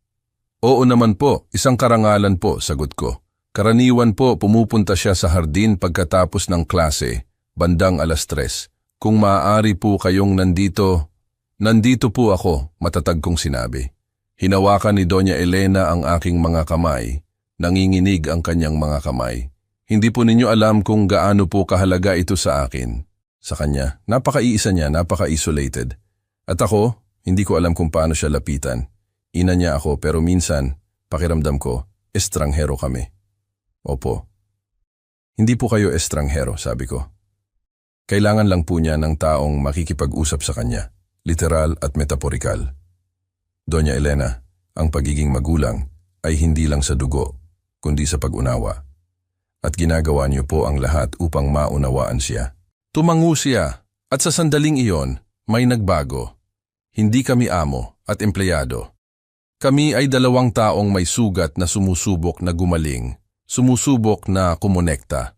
Oo naman po, isang karangalan po, sagot ko. Karaniwan po pumupunta siya sa hardin pagkatapos ng klase, bandang 3:00. Kung maaari po kayong nandito. Nandito po ako, matatag kong sinabi. Hinawakan ni Doña Elena ang aking mga kamay. Nanginginig ang kanyang mga kamay. Hindi po ninyo alam kung gaano po kahalaga ito sa akin. Sa kanya, napaka-iisa niya, napaka-isolated. At ako, hindi ko alam kung paano siya lapitan. Ina niya ako pero minsan, pakiramdam ko, estranghero kami. Opo. Hindi po kayo estranghero, sabi ko. Kailangan lang po niya ng taong makikipag-usap sa kanya, literal at metaporikal. Doña Elena, ang pagiging magulang ay hindi lang sa dugo, kundi sa pag-unawa. At ginagawa niyo po ang lahat upang maunawaan siya. Tumango siya, at sa sandaling iyon, may nagbago. Hindi kami amo at empleyado. Kami ay 2 taong may sugat na sumusubok na gumaling, sumusubok na kumonekta.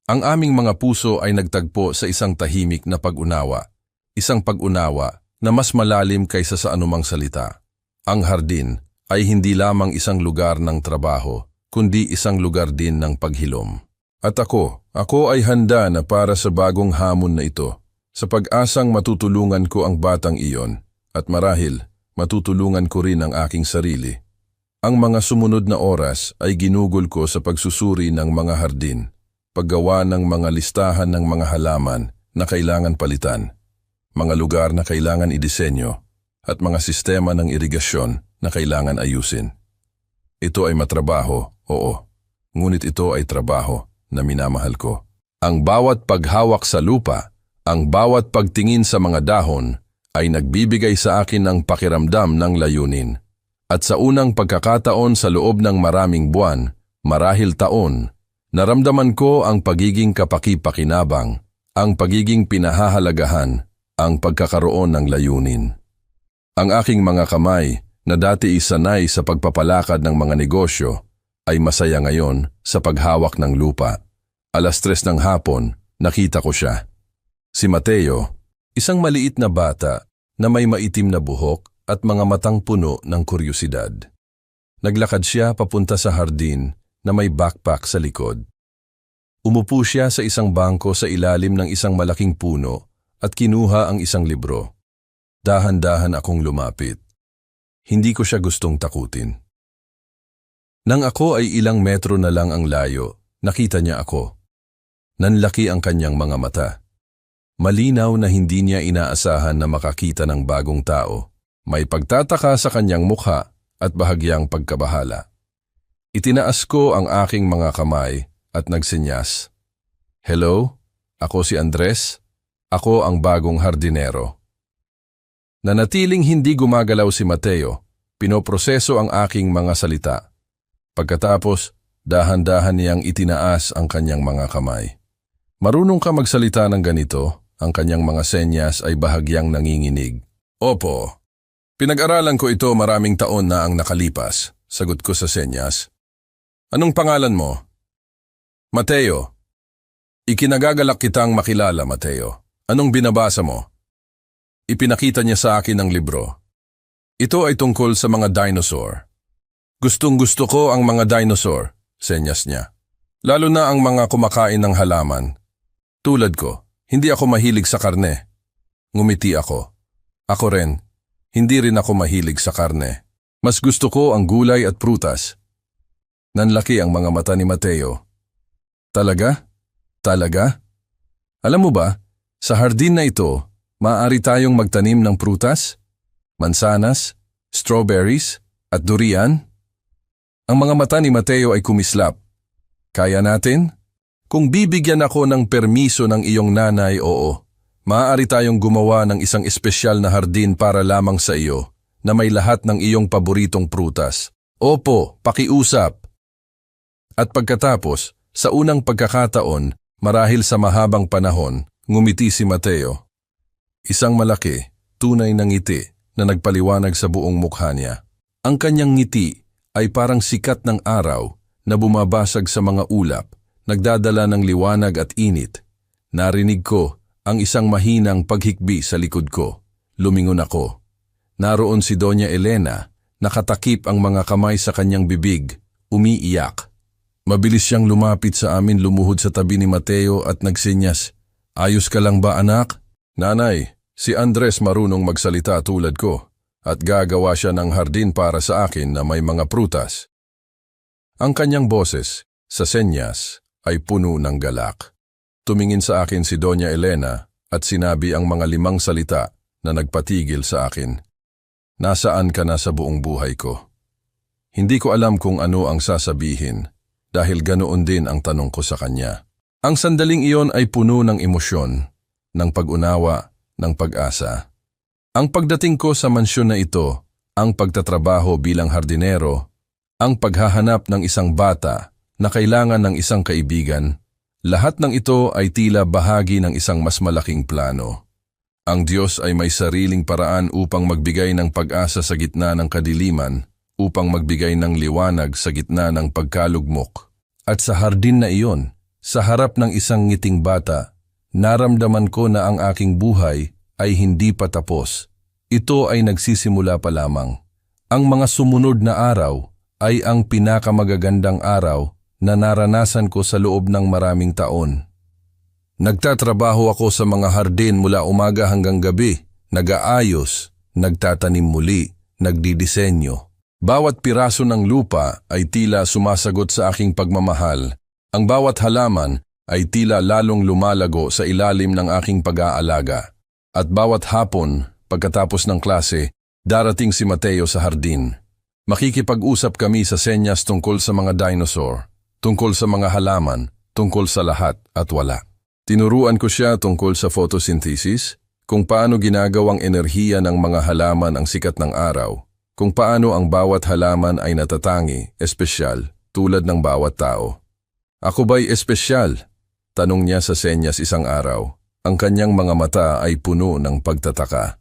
Ang aming mga puso ay nagtagpo sa isang tahimik na pag-unawa, isang pag-unawa na mas malalim kaysa sa anumang salita. Ang hardin ay hindi lamang isang lugar ng trabaho, kundi isang lugar din ng paghilom. At ako ay handa na para sa bagong hamon na ito, sa pag-asang matutulungan ko ang batang iyon, at marahil matutulungan ko rin ang aking sarili. Ang mga sumunod na oras ay ginugol ko sa pagsusuri ng mga hardin, paggawa ng mga listahan ng mga halaman na kailangan palitan, mga lugar na kailangan idisenyo, at mga sistema ng irigasyon na kailangan ayusin. Ito ay matrabaho, oo, ngunit ito ay trabaho na minamahal ko. Ang bawat paghawak sa lupa, ang bawat pagtingin sa mga dahon, ay nagbibigay sa akin ng pakiramdam ng layunin. At sa unang pagkakataon sa loob ng maraming buwan, marahil taon, naramdaman ko ang pagiging kapaki-pakinabang, ang pagiging pinahahalagahan, ang pagkakaroon ng layunin. Ang aking mga kamay, na dati isanay sa pagpapalakad ng mga negosyo, ay masaya ngayon sa paghawak ng lupa. 3:00 ng hapon, nakita ko siya. Si Mateo, isang maliit na bata na may maitim na buhok at mga matang puno ng kuryosidad. Naglakad siya papunta sa hardin na may backpack sa likod. Umupo siya sa isang bangko sa ilalim ng isang malaking puno at kinuha ang isang libro. Dahan-dahan akong lumapit. Hindi ko siya gustong takutin. Nang ako ay ilang metro na lang ang layo, nakita niya ako. Nanlaki ang kanyang mga mata. Malinaw na hindi niya inaasahan na makakita ng bagong tao. May pagtataka sa kanyang mukha at bahagyang pagkabahala. Itinaas ko ang aking mga kamay at nagsenyas. Hello, ako si Andres. Ako ang bagong hardinero. Nanatiling hindi gumagalaw si Mateo. Pinoproseso ang aking mga salita. Pagkatapos, dahan-dahan niyang itinaas ang kanyang mga kamay. Marunong ka magsalita ng ganito? Ang kanyang mga senyas ay bahagyang nanginginig. Opo. Pinag-aralan ko ito maraming taon na ang nakalipas, sagot ko sa senyas. Anong pangalan mo? Mateo. Ikinagagalak kitang makilala, Mateo. Anong binabasa mo? Ipinakita niya sa akin ang libro. Ito ay tungkol sa mga dinosaur. Gustong-gusto ko ang mga dinosaur, senyas niya. Lalo na ang mga kumakain ng halaman. Tulad ko, hindi ako mahilig sa karne. Ngumiti ako. Ako rin. Hindi rin ako mahilig sa karne. Mas gusto ko ang gulay at prutas. Nanlaki ang mga mata ni Mateo. Talaga? Talaga? Alam mo ba, sa hardin na ito, maaari tayong magtanim ng prutas, mansanas, strawberries, at durian? Ang mga mata ni Mateo ay kumislap. Kaya natin? Kung bibigyan ako ng permiso ng iyong nanay, oo. Maaari tayong gumawa ng isang espesyal na hardin para lamang sa iyo na may lahat ng iyong paboritong prutas. Opo, pakiusap. At pagkatapos, sa unang pagkakataon, marahil sa mahabang panahon, ngumiti si Mateo. Isang malaki, tunay na ngiti na nagpaliwanag sa buong mukha niya. Ang kanyang ngiti ay parang sikat ng araw na bumabasag sa mga ulap, nagdadala ng liwanag at init. Narinig ko ang isang mahinang paghikbi sa likod ko. Lumingon ako. Naroon si Doña Elena, nakatakip ang mga kamay sa kanyang bibig, umiiyak. Mabilis siyang lumapit sa amin, lumuhod sa tabi ni Mateo at nagsinyas. Ayos ka lang ba, anak? Nanay, si Andres marunong magsalita tulad ko at gagawa siya ng hardin para sa akin na may mga prutas. Ang kanyang boses, sa senyas, ay puno ng galak. Tumingin sa akin si Doña Elena at sinabi ang mga 5 salita na nagpatigil sa akin. Nasaan ka na sa buong buhay ko? Hindi ko alam kung ano ang sasabihin dahil ganoon din ang tanong ko sa kanya. Ang sandaling iyon ay puno ng emosyon, ng pag-unawa, ng pag-asa. Ang pagdating ko sa mansyon na ito, ang pagtatrabaho bilang hardinero, ang paghahanap ng isang bata na kailangan ng isang kaibigan, lahat ng ito ay tila bahagi ng isang mas malaking plano. Ang Diyos ay may sariling paraan upang magbigay ng pag-asa sa gitna ng kadiliman, upang magbigay ng liwanag sa gitna ng pagkalugmok. At sa hardin na iyon, sa harap ng isang ngiting bata, naramdaman ko na ang aking buhay ay hindi pa tapos. Ito ay nagsisimula pa lamang. Ang mga sumunod na araw ay ang pinakamagagandang araw na naranasan ko sa loob ng maraming taon. Nagtatrabaho ako sa mga hardin mula umaga hanggang gabi, nag-aayos, nagtatanim muli, nagdidisenyo. Bawat piraso ng lupa ay tila sumasagot sa aking pagmamahal. Ang bawat halaman ay tila lalong lumalago sa ilalim ng aking pag-aalaga. At bawat hapon, pagkatapos ng klase, darating si Mateo sa hardin. Makikipag-usap kami sa senyas tungkol sa mga dinosaur, tungkol sa mga halaman, tungkol sa lahat at wala. Tinuruan ko siya tungkol sa photosynthesis, kung paano ginagawang enerhiya ng mga halaman ang sikat ng araw, kung paano ang bawat halaman ay natatangi, espesyal, tulad ng bawat tao. Ako ba'y espesyal? Tanong niya sa senyas isang araw. Ang kanyang mga mata ay puno ng pagtataka.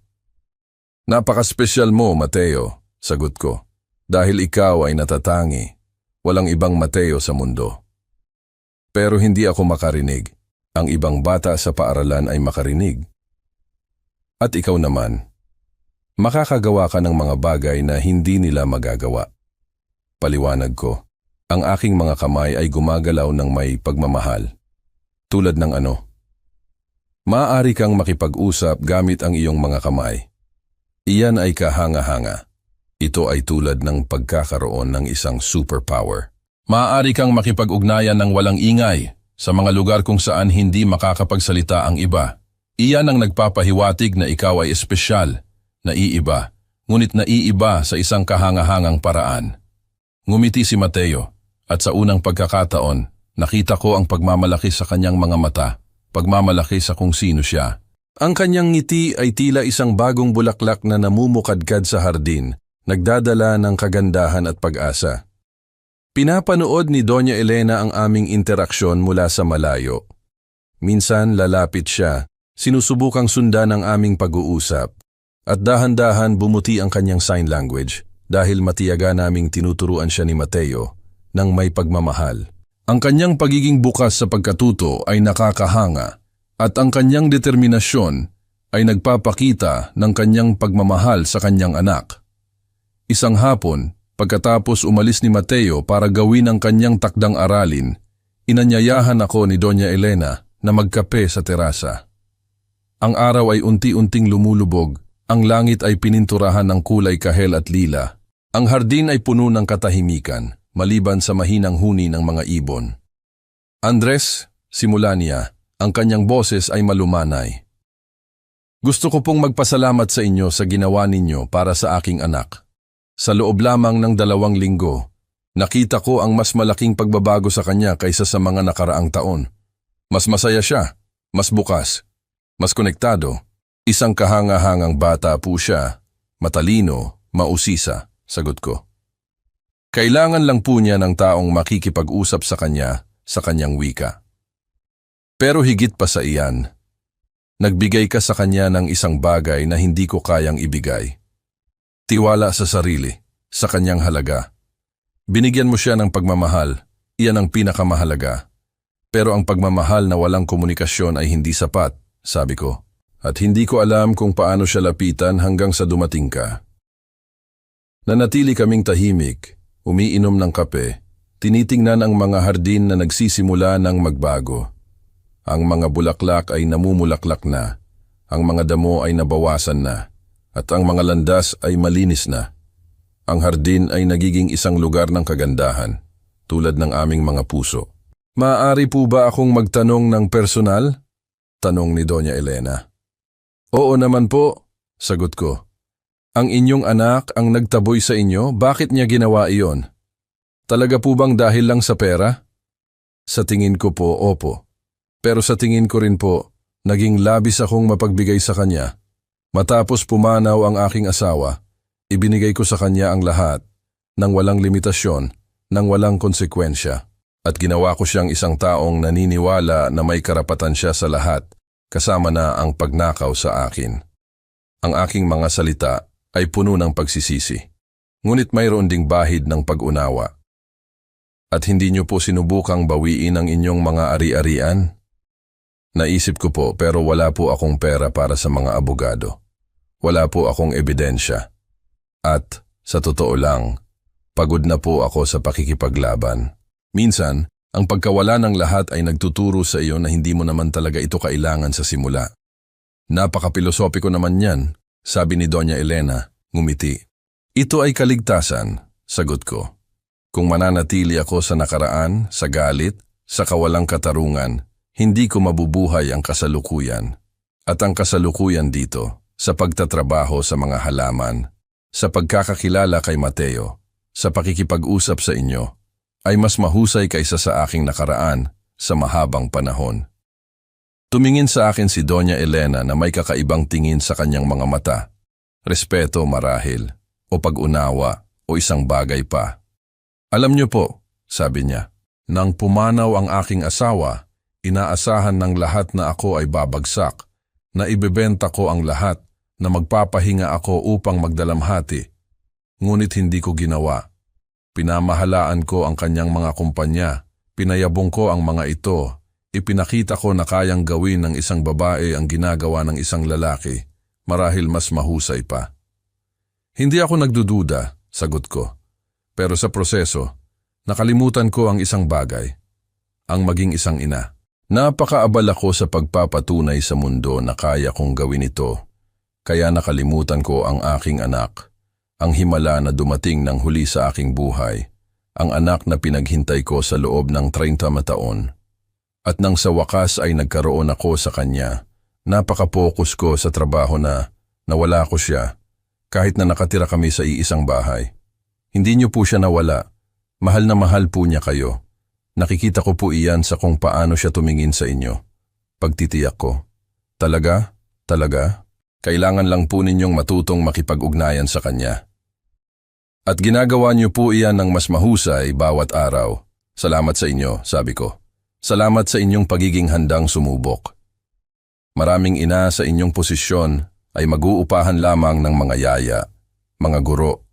Napaka-espesyal mo, Mateo, sagot ko. Dahil ikaw ay natatangi. Walang ibang Mateo sa mundo. Pero hindi ako makarinig. Ang ibang bata sa paaralan ay makarinig. At ikaw naman, makakagawa ka ng mga bagay na hindi nila magagawa. Paliwanag ko, ang aking mga kamay ay gumagalaw ng may pagmamahal. Tulad ng ano? Maaari kang makipag-usap gamit ang iyong mga kamay. Iyan ay kahanga-hanga. Ito ay tulad ng pagkakaroon ng isang superpower. Maaari kang makipag-ugnayan ng walang ingay sa mga lugar kung saan hindi makakapagsalita ang iba. Iyan ang nagpapahiwatig na ikaw ay espesyal, naiiba, ngunit naiiba sa isang kahanga-hangang paraan. Ngumiti si Mateo, at sa unang pagkakataon, nakita ko ang pagmamalaki sa kanyang mga mata, pagmamalaki sa kung sino siya. Ang kanyang ngiti ay tila isang bagong bulaklak na namumukadkad sa hardin, nagdadala ng kagandahan at pag-asa. Pinapanood ni Doña Elena ang aming interaksyon mula sa malayo. Minsan lalapit siya, sinusubukang sundan ang aming pag-uusap, at dahan-dahan bumuti ang kanyang sign language dahil matiyaga naming tinuturuan siya ni Mateo ng may pagmamahal. Ang kanyang pagiging bukas sa pagkatuto ay nakakahanga at ang kanyang determinasyon ay nagpapakita ng kanyang pagmamahal sa kanyang anak. Isang hapon, pagkatapos umalis ni Mateo para gawin ang kanyang takdang aralin, inanyayahan ako ni Doña Elena na magkape sa terasa. Ang araw ay unti-unting lumulubog, ang langit ay pininturahan ng kulay kahel at lila. Ang hardin ay puno ng katahimikan, maliban sa mahinang huni ng mga ibon. Andres, simula niya, ang kanyang boses ay malumanay. Gusto ko pong magpasalamat sa inyo sa ginawa ninyo para sa aking anak. Sa loob lamang ng 2 linggo, nakita ko ang mas malaking pagbabago sa kanya kaysa sa mga nakaraang taon. Mas masaya siya, mas bukas, mas konektado. Isang kahanga-hangang bata po siya, matalino, mausisa, sagot ko. Kailangan lang po niya ng taong makikipag-usap sa kanya sa kanyang wika. Pero higit pa sa iyan, nagbigay ka sa kanya ng isang bagay na hindi ko kayang ibigay. Tiwala sa sarili, sa kanyang halaga. Binigyan mo siya ng pagmamahal, iyan ang pinakamahalaga. Pero ang pagmamahal na walang komunikasyon ay hindi sapat, sabi ko. At hindi ko alam kung paano siya lapitan hanggang sa dumating ka. Nanatili kaming tahimik, umiinom ng kape, tinitingnan ang mga hardin na nagsisimula ng magbago. Ang mga bulaklak ay namumulaklak na, ang mga damo ay nabawasan na, at ang mga landas ay malinis na. Ang hardin ay nagiging isang lugar ng kagandahan, tulad ng aming mga puso. Maaari po ba akong magtanong ng personal? Tanong ni Doña Elena. Oo naman po, sagot ko. Ang inyong anak ang nagtaboy sa inyo, bakit niya ginawa iyon? Talaga po bang dahil lang sa pera? Sa tingin ko po, opo. Pero sa tingin ko rin po, naging labis akong mapagbigay sa kanya. Matapos pumanaw ang aking asawa, ibinigay ko sa kanya ang lahat, nang walang limitasyon, nang walang konsekwensya. At ginawa ko siyang isang taong naniniwala na may karapatan siya sa lahat, kasama na ang pagnakaw sa akin. Ang aking mga salita ay puno ng pagsisisi, ngunit mayroon ding bahid ng pag-unawa. At hindi niyo po sinubukang bawiin ang inyong mga ari-arian? Naisip ko po pero wala po akong pera para sa mga abogado. Wala po akong ebidensya. At, sa totoo lang, pagod na po ako sa pakikipaglaban. Minsan, Ang pagkawala ng lahat ay nagtuturo sa iyo na hindi mo naman talaga ito kailangan sa simula. Napaka-pilosopiko naman yan, sabi ni Doña Elena, ngumiti. Ito ay kaligtasan, sagot ko. Kung mananatili ako sa nakaraan, sa galit, sa kawalang katarungan, hindi ko mabubuhay ang kasalukuyan. At ang kasalukuyan dito, sa pagtatrabaho sa mga halaman, sa pagkakakilala kay Mateo, sa pakikipag-usap sa inyo, ay mas mahusay kaysa sa aking nakaraan sa mahabang panahon. Tumingin sa akin si Doña Elena na may kakaibang tingin sa kanyang mga mata. Respeto marahil, o pag-unawa, o isang bagay pa. Alam niyo po, sabi niya, nang pumanaw ang aking asawa, inaasahan ng lahat na ako ay babagsak, na ibebenta ko ang lahat, na magpapahinga ako upang magdalamhati. Ngunit hindi ko ginawa. Pinamahalaan ko ang kanyang mga kumpanya, pinayabong ko ang mga ito, ipinakita ko na kayang gawin ng isang babae ang ginagawa ng isang lalaki, marahil mas mahusay pa. Hindi ako nagdududa, sagot ko. Pero sa proseso, nakalimutan ko ang isang bagay, ang maging isang ina. Napakaabala ko sa pagpapatunay sa mundo na kaya kong gawin ito, kaya nakalimutan ko ang aking anak. Ang himala na dumating ng huli sa aking buhay, ang anak na pinaghintay ko sa loob ng 30 taon. At nang sa wakas ay nagkaroon ako sa kanya, napaka-focus ko sa trabaho na nawala ko siya, kahit na nakatira kami sa iisang bahay. Hindi niyo po siya nawala, mahal na mahal po niya kayo. Nakikita ko po iyan sa kung paano siya tumingin sa inyo. Pagtitiyak ko, talaga? Kailangan lang po ninyong matutong makipag-ugnayan sa kanya. At ginagawa niyo po iyan ng mas mahusay bawat araw. Salamat sa inyo, sabi ko. Salamat sa inyong pagiging handang sumubok. Maraming ina sa inyong posisyon ay mag-uupahan lamang ng mga yaya, mga guro.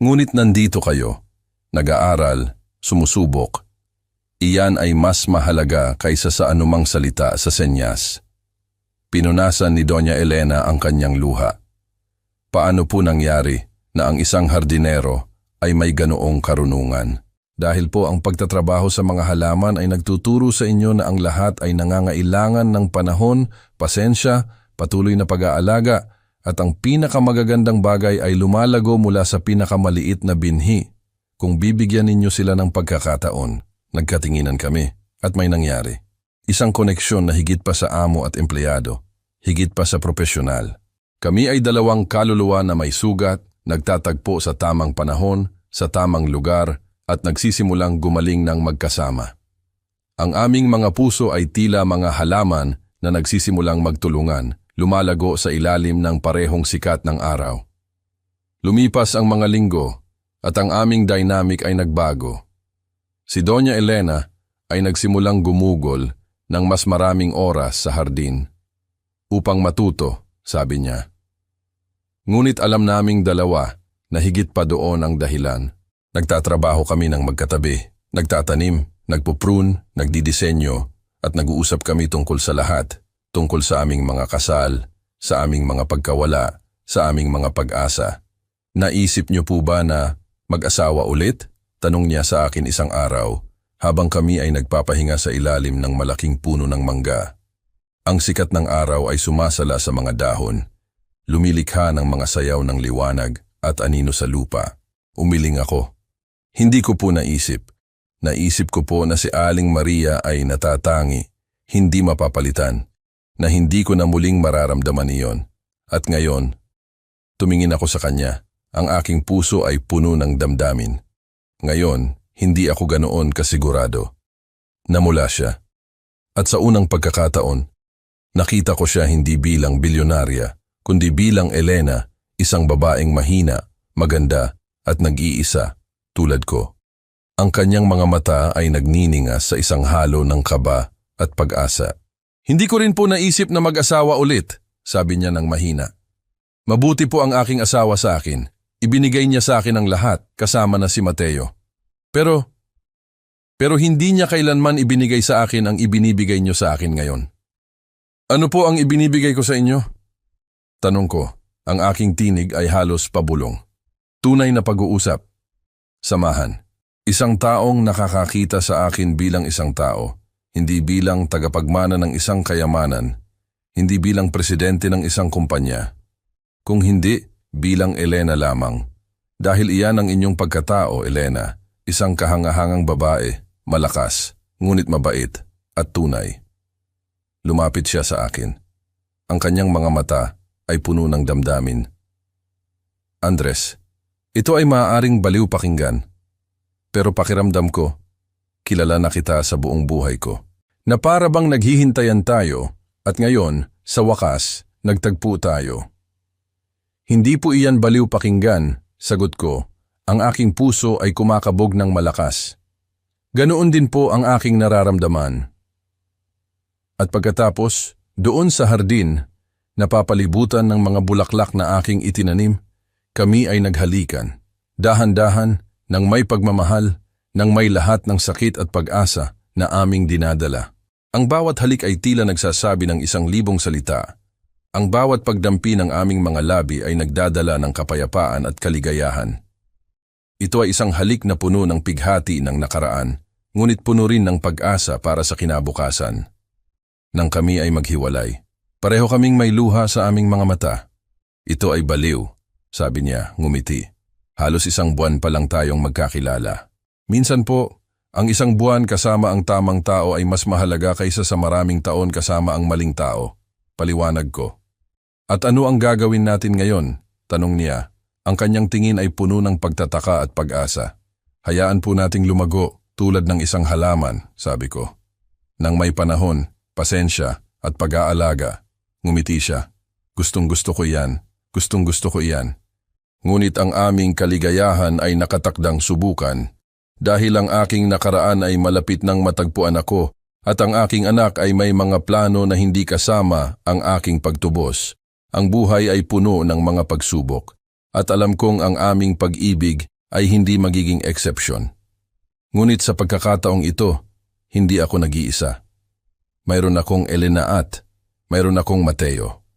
Ngunit nandito kayo, nag-aaral, sumusubok. Iyan ay mas mahalaga kaysa sa anumang salita sa senyas. Pinunasan ni Doña Elena ang kanyang luha. Paano po nangyari na ang isang hardinero ay may ganoong karunungan? Dahil po ang pagtatrabaho sa mga halaman ay nagtuturo sa inyo na ang lahat ay nangangailangan ng panahon, pasensya, patuloy na pag-aalaga, at ang pinakamagagandang bagay ay lumalago mula sa pinakamaliit na binhi. Kung bibigyan ninyo sila ng pagkakataon, nagkatinginan kami at may nangyari. Isang koneksyon na higit pa sa amo at empleyado, higit pa sa propesyonal. Kami ay dalawang kaluluwa na may sugat, nagtatagpo sa tamang panahon, sa tamang lugar, at nagsisimulang gumaling ng magkasama. Ang aming mga puso ay tila mga halaman na nagsisimulang magtulungan, lumalago sa ilalim ng parehong sikat ng araw. Lumipas ang mga linggo at ang aming dynamic ay nagbago. Si Doña Elena ay nagsimulang gumugol ng mas maraming oras sa hardin. Upang matuto, sabi niya. Ngunit alam naming dalawa na higit pa doon ang dahilan. Nagtatrabaho kami ng magkatabi, nagtatanim, nagpuprune, nagdidisenyo, at nag-uusap kami tungkol sa lahat, tungkol sa aming mga kasal, sa aming mga pagkawala, sa aming mga pag-asa. Naisip niyo po ba na mag-asawa ulit? Tanong niya sa akin isang araw, habang kami ay nagpapahinga sa ilalim ng malaking puno ng mangga. Ang sikat ng araw ay sumasala sa mga dahon, lumilikha ng mga sayaw ng liwanag at anino sa lupa. Umiling ako. Hindi ko po naisip. Naisip ko po na si Aling Maria ay natatangi, hindi mapapalitan, na hindi ko na muling mararamdaman iyon. At ngayon, tumingin ako sa kanya. Ang aking puso ay puno ng damdamin. Ngayon, hindi ako ganoon kasigurado. Namula siya. At sa unang pagkakataon, nakita ko siya hindi bilang bilyonarya, kundi bilang Elena, isang babaeng mahina, maganda, at nag-iisa, tulad ko. Ang kanyang mga mata ay nagniningas sa isang halo ng kaba at pag-asa. Hindi ko rin po naisip na mag-asawa ulit, sabi niya ng mahina. Mabuti po ang aking asawa sa akin. Ibinigay niya sa akin ang lahat, kasama na si Mateo. Pero hindi niya kailanman ibinigay sa akin ang ibinibigay niyo sa akin ngayon. Ano po ang ibinibigay ko sa inyo? Tanong ko, ang aking tinig ay halos pabulong. Tunay na pag-uusap. Samahan. Isang taong nakakakita sa akin bilang isang tao, hindi bilang tagapagmana ng isang kayamanan, hindi bilang presidente ng isang kumpanya, kung hindi bilang Elena lamang. Dahil iyan ang inyong pagkatao, Elena, isang kahangahangang babae, malakas, ngunit mabait at tunay. Lumapit siya sa akin. Ang kanyang mga mata ay puno ng damdamin. Andres, ito ay maaaring baliw pakinggan. Pero pakiramdam ko, kilala na kita sa buong buhay ko. Na para bang naghihintayan tayo at ngayon, sa wakas, nagtagpo tayo. Hindi po iyan baliw pakinggan, sagot ko. Ang aking puso ay kumakabog ng malakas. Ganoon din po ang aking nararamdaman. At pagkatapos, doon sa hardin, napapalibutan ng mga bulaklak na aking itinanim, kami ay naghalikan. Dahan-dahan, nang may pagmamahal, nang may lahat ng sakit at pag-asa na aming dinadala. Ang bawat halik ay tila nagsasabi ng 1,000 salita. Ang bawat pagdampi ng aming mga labi ay nagdadala ng kapayapaan at kaligayahan. Ito ay isang halik na puno ng pighati ng nakaraan, ngunit puno rin ng pag-asa para sa kinabukasan. Nang kami ay maghiwalay, pareho kaming may luha sa aming mga mata. Ito ay baliw, sabi niya, ngumiti. Halos 1 buwan pa lang tayong magkakilala. Minsan po, ang 1 buwan kasama ang tamang tao ay mas mahalaga kaysa sa maraming taon kasama ang maling tao. Paliwanag ko. At ano ang gagawin natin ngayon? Tanong niya. Ang kanyang tingin ay puno ng pagtataka at pag-asa. Hayaan po nating lumago tulad ng isang halaman, sabi ko. Nang may panahon, pasensya at pag-aalaga, ngumiti siya. Gustong-gusto ko yan. Gustong-gusto ko iyan. Ngunit ang aming kaligayahan ay nakatakdang subukan dahil ang aking nakaraan ay malapit ng matagpuan ako at ang aking anak ay may mga plano na hindi kasama ang aking pagtubos. Ang buhay ay puno ng mga pagsubok at alam kong ang aming pag-ibig ay hindi magiging eksepsyon. Ngunit sa pagkakataong ito, hindi ako nag-iisa. Mayroon akong Elena at mayroon akong Mateo.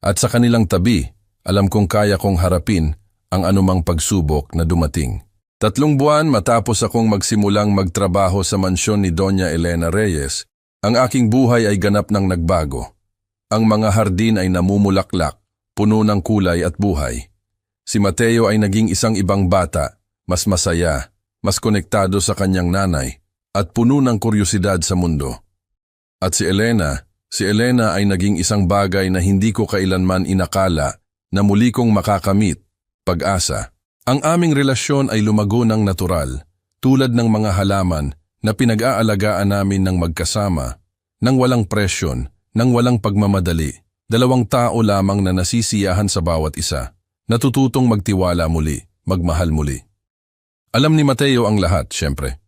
At sa kanilang tabi, alam kong kaya kong harapin ang anumang pagsubok na dumating. 3 buwan matapos akong magsimulang magtrabaho sa mansyon ni Doña Elena Reyes, ang aking buhay ay ganap ng nagbago. Ang mga hardin ay namumulaklak, puno ng kulay at buhay. Si Mateo ay naging isang ibang bata, mas masaya, mas konektado sa kanyang nanay, at puno ng kuryosidad sa mundo. At si Elena ay naging isang bagay na hindi ko kailanman inakala na muli kong makakamit, pag-asa. Ang aming relasyon ay lumago ng natural, tulad ng mga halaman na pinag-aalagaan namin ng magkasama, nang walang presyon, nang walang pagmamadali. 2 tao lamang na nasisiyahan sa bawat isa, natututong magtiwala muli, magmahal muli. Alam ni Mateo ang lahat, syempre.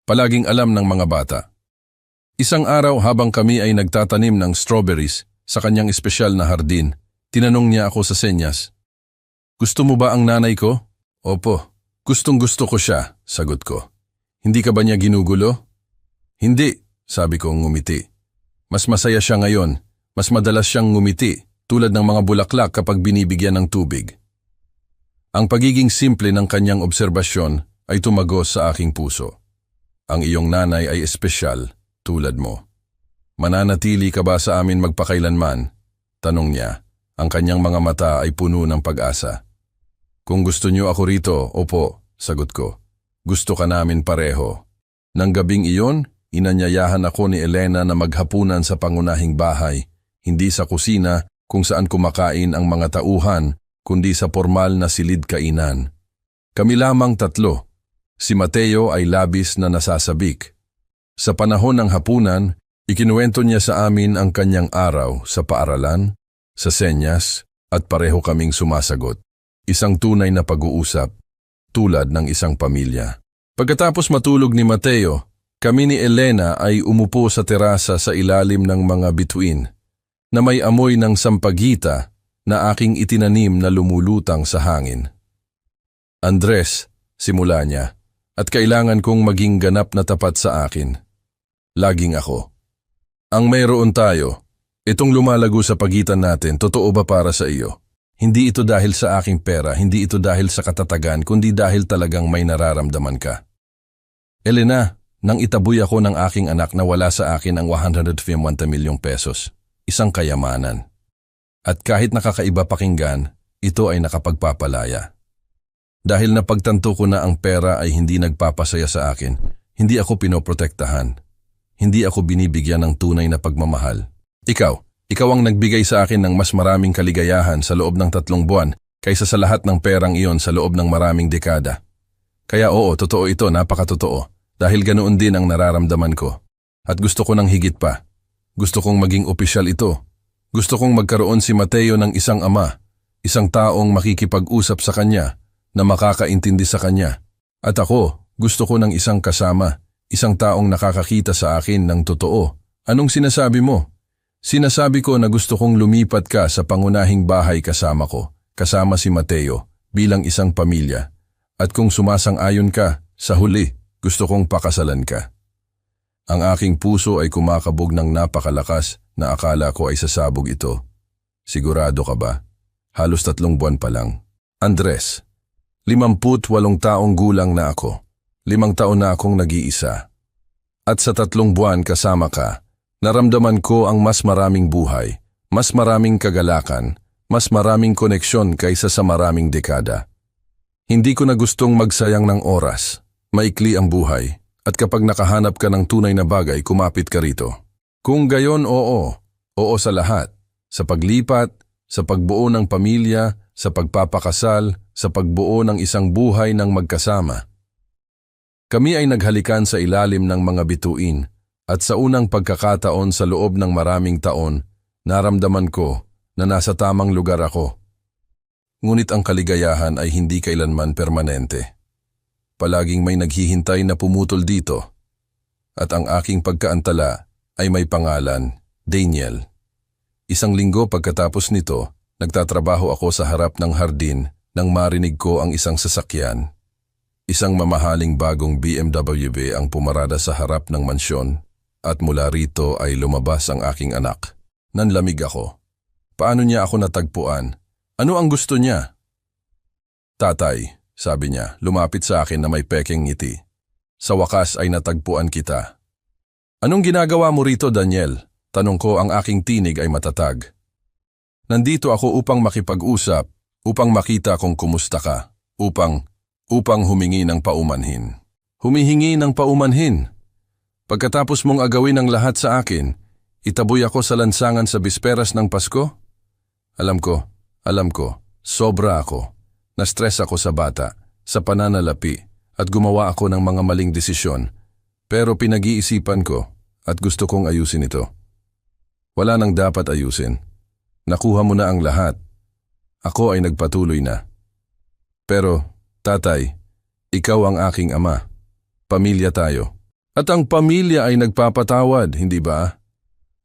Palaging alam ng mga bata. Isang araw habang kami ay nagtatanim ng strawberries sa kanyang espesyal na hardin, tinanong niya ako sa senyas. Gusto mo ba ang nanay ko? Opo. Gustong-gusto ko siya, sagot ko. Hindi ka ba niya ginugulo? Hindi, sabi ko ngumiti. Mas masaya siya ngayon. Mas madalas siyang ngumiti, tulad ng mga bulaklak kapag binibigyan ng tubig. Ang pagiging simple ng kanyang obserbasyon ay tumagos sa aking puso. Ang iyong nanay ay espesyal, tulad mo. Mananatili ka ba sa amin magpakailanman? Tanong niya. Ang kanyang mga mata ay puno ng pag-asa. Kung gusto niyo ako rito, opo, sagot ko. Gusto ka namin pareho. Nang gabing iyon, inanyayahan ako ni Elena na maghapunan sa pangunahing bahay, hindi sa kusina kung saan kumakain ang mga tauhan, kundi sa formal na silid-kainan. Kami lamang 3. Si Mateo ay labis na nasasabik. Sa panahon ng hapunan, ikinuwento niya sa amin ang kanyang araw sa paaralan, sa senyas, at pareho kaming sumasagot. Isang tunay na pag-uusap, tulad ng isang pamilya. Pagkatapos matulog ni Mateo, kami ni Elena ay umupo sa terasa sa ilalim ng mga bituin, na may amoy ng sampagita na aking itinanim na lumulutang sa hangin. Andres, simula niya, at kailangan kong maging ganap na tapat sa akin. Laging ako. Ang mayroon tayo, itong lumalago sa pagitan natin, totoo ba para sa iyo? Hindi ito dahil sa aking pera, hindi ito dahil sa katatagan, kundi dahil talagang may nararamdaman ka. Elena, nang itaboy ako ng aking anak na wala sa akin ang 150 milyong pesos, isang kayamanan. At kahit nakakaiba pakinggan, ito ay nakapagpapalaya. Dahil napagtanto ko na ang pera ay hindi nagpapasaya sa akin, hindi ako pinoprotektahan. Hindi ako binibigyan ng tunay na pagmamahal. Ikaw ang nagbigay sa akin ng mas maraming kaligayahan sa loob ng 3 buwan kaysa sa lahat ng perang iyon sa loob ng maraming dekada. Kaya oo, totoo ito, napakatotoo. Dahil ganoon din ang nararamdaman ko. At gusto ko ng higit pa. Gusto kong maging opisyal ito. Gusto kong magkaroon si Mateo ng isang ama, isang taong makikipag-usap sa kanya, na makakaintindi sa kanya. At ako, gusto ko ng isang kasama, isang taong nakakakita sa akin ng totoo. Anong sinasabi mo? Sinasabi ko na gusto kong lumipat ka sa pangunahing bahay kasama ko, kasama si Mateo, bilang isang pamilya. At kung sumasang-ayon ka, sa huli, gusto kong pakasalan ka. Ang aking puso ay kumakabog ng napakalakas na akala ko ay sasabog ito. Sigurado ka ba? Halos 3 buwan pa lang. Andres, 58 taong gulang na ako. 5 taon na akong nag-iisa. At sa 3 buwan kasama ka, naramdaman ko ang mas maraming buhay, mas maraming kagalakan, mas maraming koneksyon kaysa sa maraming dekada. Hindi ko na gustong magsayang ng oras. Maikli ang buhay, at kapag nakahanap ka ng tunay na bagay, kumapit ka rito. Kung gayon, oo. Oo sa lahat. Sa paglipat, sa pagbuo ng pamilya, sa pagpapakasal, sa pagbuo ng isang buhay ng magkasama. Kami ay naghalikan sa ilalim ng mga bituin, at sa unang pagkakataon sa loob ng maraming taon, naramdaman ko na nasa tamang lugar ako. Ngunit ang kaligayahan ay hindi kailanman permanente. Palaging may naghihintay na pumutol dito. At ang aking pagkaantala ay may pangalan, Daniel. 1 linggo pagkatapos nito, nagtatrabaho ako sa harap ng hardin nang marinig ko ang isang sasakyan. Isang mamahaling bagong BMW ang pumarada sa harap ng mansyon at mula rito ay lumabas ang aking anak. Nanlamig ako. Paano niya ako natagpuan? Ano ang gusto niya? Tatay, sabi niya, lumapit sa akin na may pekeng ngiti. Sa wakas ay natagpuan kita. Anong ginagawa mo rito, Daniel? Tanong ko, ang aking tinig ay matatag. Nandito ako upang makipag-usap, upang makita kung kumusta ka, upang humingi ng paumanhin. Humihingi ng paumanhin. Pagkatapos mong agawin ang lahat sa akin, itaboy ako sa lansangan sa bisperas ng Pasko? Alam ko, sobra ako. Na-stress ako sa bata, sa pananalapi, at gumawa ako ng mga maling desisyon. Pero pinag-iisipan ko at gusto kong ayusin ito. Wala nang dapat ayusin. Nakuha mo na ang lahat. Ako ay nagpatuloy na. Pero, tatay, ikaw ang aking ama. Pamilya tayo. At ang pamilya ay nagpapatawad, hindi ba?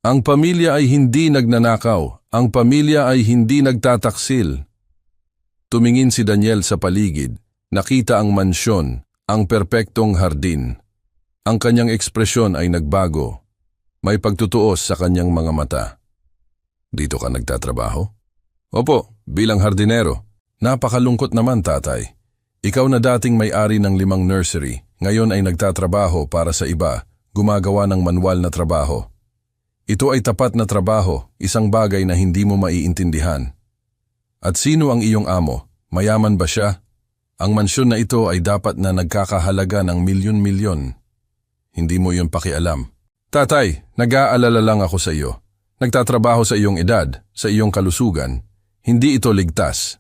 Ang pamilya ay hindi nagnanakaw. Ang pamilya ay hindi nagtataksil. Tumingin si Daniel sa paligid, nakita ang mansyon, ang perpektong hardin. Ang kanyang ekspresyon ay nagbago. May pagtutuos sa kanyang mga mata. Dito ka nagtatrabaho? Opo, bilang hardinero. Napakalungkot naman, tatay. Ikaw na dating may-ari ng 5 nursery, ngayon ay nagtatrabaho para sa iba, gumagawa ng manual na trabaho. Ito ay tapat na trabaho, isang bagay na hindi mo maiintindihan. At sino ang iyong amo? Mayaman ba siya? Ang mansyon na ito ay dapat na nagkakahalaga ng milyon-milyon. Hindi mo yun pakialam. Tatay, nag-aalala lang ako sa iyo. Nagtatrabaho sa iyong edad, sa iyong kalusugan. Hindi ito ligtas.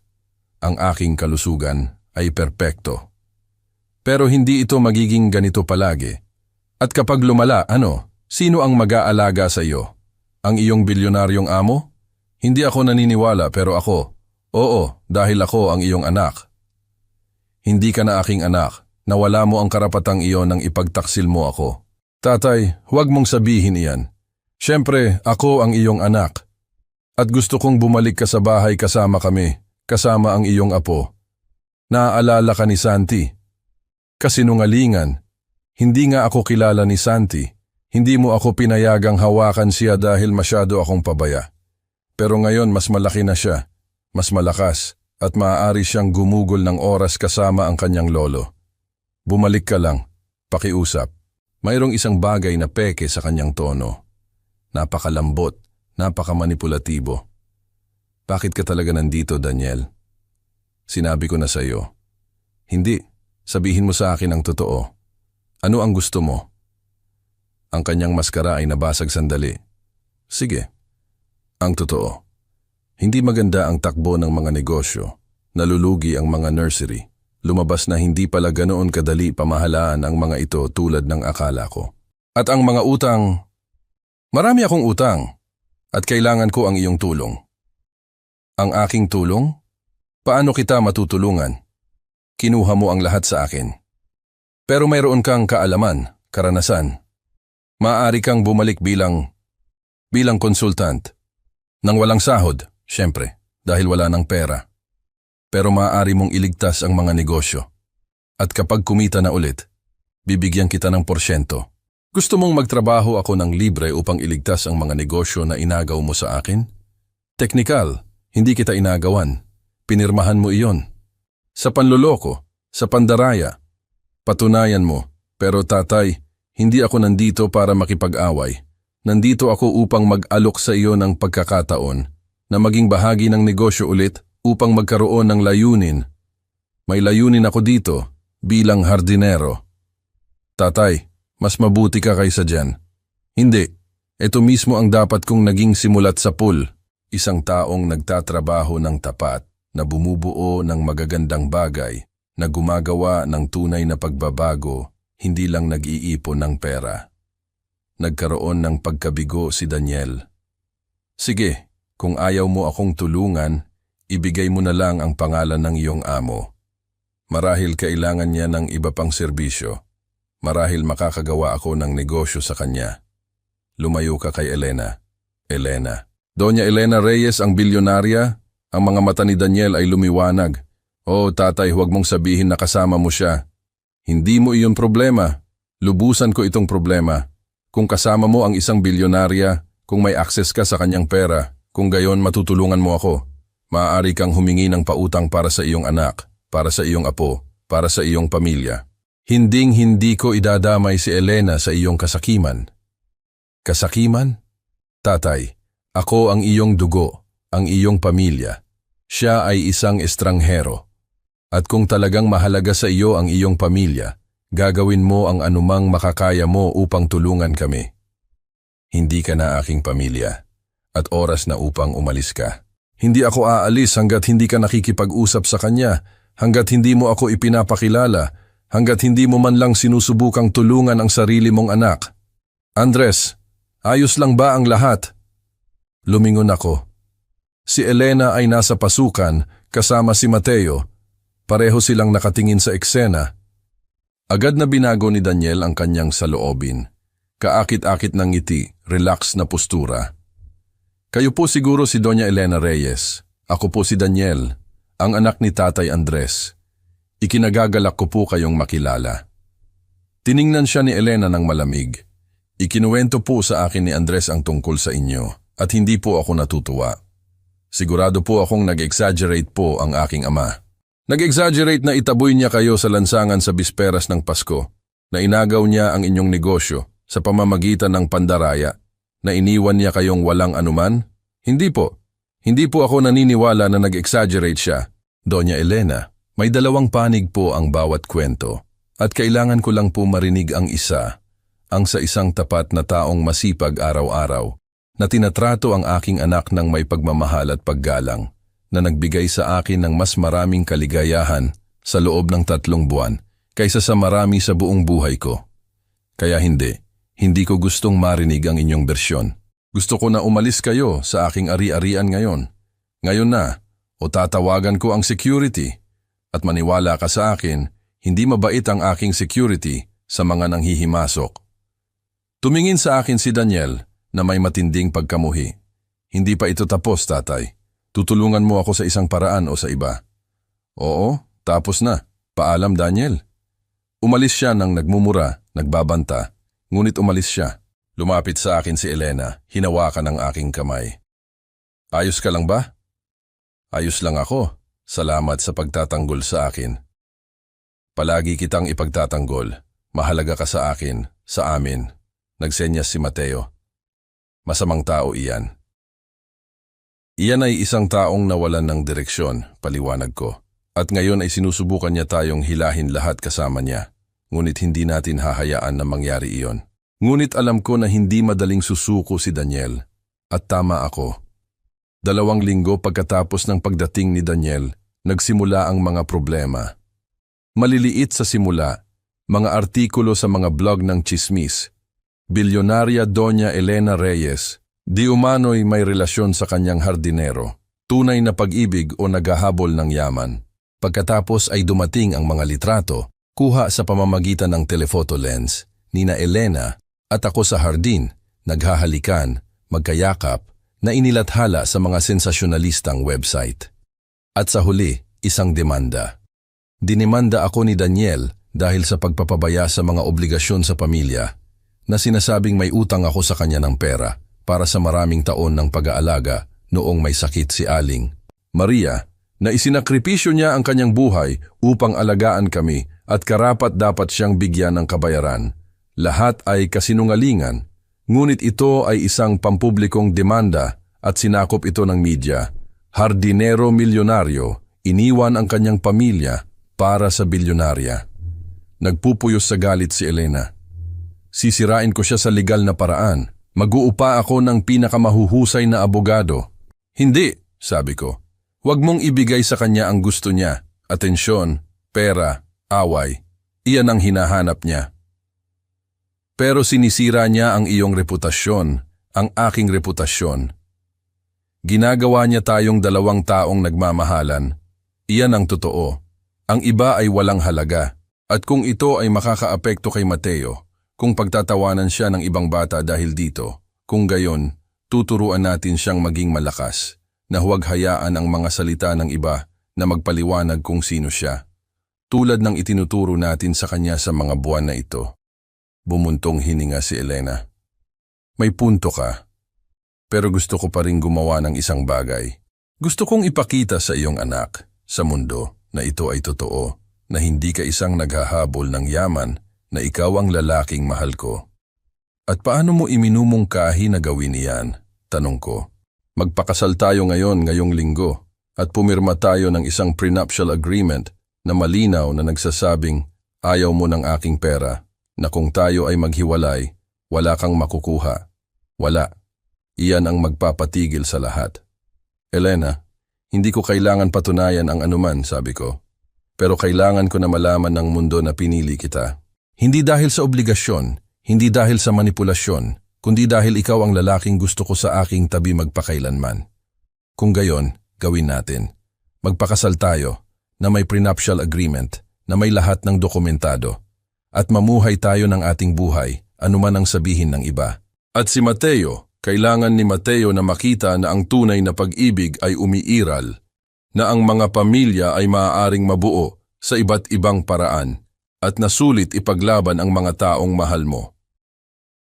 Ang aking kalusugan ay perpekto. Pero hindi ito magiging ganito palagi. At kapag lumala, sino ang mag-aalaga sa iyo? Ang iyong bilyonaryong amo? Hindi ako naniniwala pero ako. Oo, dahil ako ang iyong anak. Hindi ka na aking anak. Nawala mo ang karapatang iyon nang ipagtaksil mo ako. Tatay, huwag mong sabihin iyan. Siyempre, ako ang iyong anak. At gusto kong bumalik ka sa bahay kasama kami, kasama ang iyong apo. Naaalala ka ni Santi? Kasinungalingan. Hindi nga ako kilala ni Santi. Hindi mo ako pinayagang hawakan siya dahil masyado akong pabaya. Pero ngayon mas malaki na siya. Mas malakas, at maaari siyang gumugol ng oras kasama ang kanyang lolo. Bumalik ka lang. Pakiusap. Mayroong isang bagay na peke sa kanyang tono. Napakalambot, napakamanipulatibo. Bakit ka talaga nandito, Daniel? Sinabi ko na sa iyo. Hindi, sabihin mo sa akin ang totoo. Ano ang gusto mo? Ang kanyang maskara ay nabasag sandali. Sige, ang totoo. Hindi maganda ang takbo ng mga negosyo. Nalulugi ang mga nursery. Lumabas na hindi pala ganoon kadali pamahalaan ang mga ito tulad ng akala ko. At ang mga utang, marami akong utang at kailangan ko ang iyong tulong. Ang aking tulong? Paano kita matutulungan? Kinuha mo ang lahat sa akin. Pero mayroon kang kaalaman, karanasan. Maaari kang bumalik bilang konsultant. Nang walang sahod, syempre, dahil wala ng pera. Pero maaari mong iligtas ang mga negosyo. At kapag kumita na ulit, bibigyan kita ng porsyento. Gusto mong magtrabaho ako ng libre upang iligtas ang mga negosyo na inagaw mo sa akin? Teknikal, hindi kita inagawan. Pinirmahan mo iyon. Sa panloloko, sa pandaraya. Patunayan mo, pero tatay, hindi ako nandito para makipag-away. Nandito ako upang mag-alok sa iyo ng pagkakataon na maging bahagi ng negosyo ulit upang magkaroon ng layunin. May layunin ako dito bilang hardinero. Tatay, mas mabuti ka kaysa dyan. Hindi, ito mismo ang dapat kong naging simulat sa pool. Isang taong nagtatrabaho ng tapat, na bumubuo ng magagandang bagay, na gumagawa ng tunay na pagbabago, hindi lang nag-iipon ng pera. Nagkaroon ng pagkabigo si Daniel. Sige, kung ayaw mo akong tulungan, ibigay mo na lang ang pangalan ng iyong amo. Marahil kailangan niya ng iba pang serbisyo. Marahil makakagawa ako ng negosyo sa kanya. Lumayo ka kay Elena. Elena. Doña Elena Reyes ang bilyonarya. Ang mga mata ni Daniel ay lumiwanag. Oh, tatay, huwag mong sabihin na kasama mo siya. Hindi mo iyon problema. Lubusan ko itong problema. Kung kasama mo ang isang bilyonarya, kung may access ka sa kanyang pera, kung gayon matutulungan mo ako. Maaari kang humingi ng pautang para sa iyong anak, para sa iyong apo, para sa iyong pamilya. Hinding-hindi ko idadamay si Elena sa iyong kasakiman. Kasakiman? Tatay, ako ang iyong dugo, ang iyong pamilya. Siya ay isang estranghero. At kung talagang mahalaga sa iyo ang iyong pamilya, gagawin mo ang anumang makakaya mo upang tulungan kami. Hindi ka na aking pamilya, at oras na upang umalis ka. Hindi ako aalis hanggat hindi ka nakikipag-usap sa kanya, hanggat hindi mo ako ipinapakilala, hanggat hindi mo man lang sinusubukang tulungan ang sarili mong anak. Andres, ayos lang ba ang lahat? Lumingon ako. Si Elena ay nasa pasukan kasama si Mateo. Pareho silang nakatingin sa eksena. Agad na binago ni Daniel ang kanyang saloobin. Kaakit-akit ng ngiti, relax na postura. Kayo po siguro si Doña Elena Reyes. Ako po si Daniel, ang anak ni Tatay Andres. Ikinagagalak ko po kayong makilala. Tiningnan siya ni Elena ng malamig. Ikinuwento po sa akin ni Andres ang tungkol sa inyo at hindi po ako natutuwa. Sigurado po akong nag-exaggerate po ang aking ama. Nag-exaggerate na itaboy niya kayo sa lansangan sa bisperas ng Pasko, na inagaw niya ang inyong negosyo sa pamamagitan ng pandaraya, na iniwan niya kayong walang anuman? Hindi po. Hindi po ako naniniwala na nag-exaggerate siya. Doña Elena, may dalawang panig po ang bawat kwento, at kailangan ko lang po marinig ang isa, ang sa isang tapat na taong masipag araw-araw, na tinatrato ang aking anak ng may pagmamahal at paggalang, na nagbigay sa akin ng mas maraming kaligayahan sa loob ng 3 buwan kaysa sa marami sa buong buhay ko. Kaya hindi ko gustong marinig ang inyong bersyon. Gusto ko na umalis kayo sa aking ari-arian ngayon. Ngayon na, o tatawagan ko ang security. At maniwala ka sa akin, hindi mabait ang aking security sa mga nanghihimasok. Tumingin sa akin si Daniel na may matinding pagkamuhi. Hindi pa ito tapos, tatay. Tutulungan mo ako sa isang paraan o sa iba. Oo, tapos na. Paalam, Daniel. Umalis siya nang nagmumura, nagbabanta. Ngunit umalis siya. Lumapit sa akin si Elena, hinawakan ang aking kamay. Ayos ka lang ba? Ayos lang ako. Salamat sa pagtatanggol sa akin. Palagi kitang ipagtatanggol. Mahalaga ka sa akin, sa amin. Nagsenyas si Mateo. Masamang tao iyan. Iyan ay isang taong nawalan ng direksyon, paliwanag ko. At ngayon ay sinusubukan niya tayong hilahin lahat kasama niya. Ngunit hindi natin hahayaan na mangyari iyon. Ngunit alam ko na hindi madaling susuko si Daniel. At tama ako. 2 linggo pagkatapos ng pagdating ni Daniel, nagsimula ang mga problema. Maliliit sa simula, mga artikulo sa mga blog ng chismis. Bilyonarya Doña Elena Reyes, di umano'y may relasyon sa kanyang hardinero. Tunay na pag-ibig o naghahabol ng yaman. Pagkatapos ay dumating ang mga litrato, kuha sa pamamagitan ng telephoto lens, nina Elena at ako sa hardin, naghahalikan, magkayakap, na inilathala sa mga sensasyonalistang website. At sa huli, isang demanda. Dinimanda ako ni Daniel dahil sa pagpapabaya sa mga obligasyon sa pamilya, na sinasabing may utang ako sa kanya ng pera para sa maraming taon ng pag-aalaga noong may sakit si Aling Maria, na isinakripisyo niya ang kanyang buhay upang alagaan kami at karapat dapat siyang bigyan ng kabayaran. Lahat ay kasinungalingan, ngunit ito ay isang pampublikong demanda at sinakop ito ng media. Hardinero milyonaryo, iniwan ang kanyang pamilya para sa bilyonarya. Nagpupuyos sa galit si Elena. Sisirain ko siya sa legal na paraan. Mag-uupa ako ng pinakamahuhusay na abogado. Hindi, sabi ko. Huwag mong ibigay sa kanya ang gusto niya. Atensyon, pera, away. Iyan ang hinahanap niya. Pero sinisira niya ang iyong reputasyon, ang aking reputasyon. Ginagawa niya tayong 2 taong nagmamahalan. Iyan ang totoo. Ang iba ay walang halaga. At kung ito ay makakaapekto kay Mateo, kung pagtatawanan siya ng ibang bata dahil dito, kung gayon, tuturuan natin siyang maging malakas, na huwag hayaan ang mga salita ng iba na magpaliwanag kung sino siya. Tulad ng itinuturo natin sa kanya sa mga buwan na ito. Bumuntong hininga si Elena. May punto ka. Pero gusto ko pa rin gumawa ng isang bagay. Gusto kong ipakita sa iyong anak, sa mundo, na ito ay totoo, na hindi ka isang naghahabol ng yaman, na ikaw ang lalaking mahal ko. At paano mo iminumungkahi na gawin iyan? Tanong ko. Magpakasal tayo ngayong linggo, at pumirma tayo ng isang prenuptial agreement na malinaw na nagsasabing, ayaw mo ng aking pera, na kung tayo ay maghiwalay, wala kang makukuha. Wala. Iyan ang magpapatigil sa lahat. Elena, hindi ko kailangan patunayan ang anuman, sabi ko. Pero kailangan ko na malaman ng mundo na pinili kita. Hindi dahil sa obligasyon, hindi dahil sa manipulasyon, kundi dahil ikaw ang lalaking gusto ko sa aking tabi magpakailanman. Kung gayon, gawin natin. Magpakasal tayo, na may prenuptial agreement, na may lahat ng dokumentado. At mamuhay tayo ng ating buhay, anuman ang sabihin ng iba. At si Mateo, kailangan ni Mateo na makita na ang tunay na pag-ibig ay umiiral, na ang mga pamilya ay maaaring mabuo sa iba't ibang paraan, at nasulit ipaglaban ang mga taong mahal mo.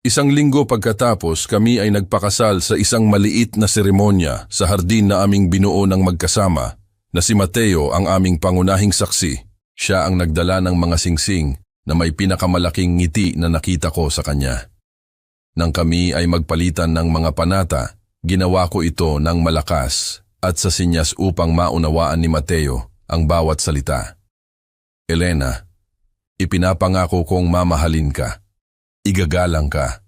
1 linggo pagkatapos, kami ay nagpakasal sa isang maliit na seremonya sa hardin na aming binuo ng magkasama, na si Mateo ang aming pangunahing saksi. Siya ang nagdala ng mga singsing na may pinakamalaking ngiti na nakita ko sa kanya. Nang kami ay magpalitan ng mga panata, ginawa ko ito ng malakas at sa sinyas upang maunawaan ni Mateo ang bawat salita. Elena, ipinapangako kong mamahalin ka, igagalang ka,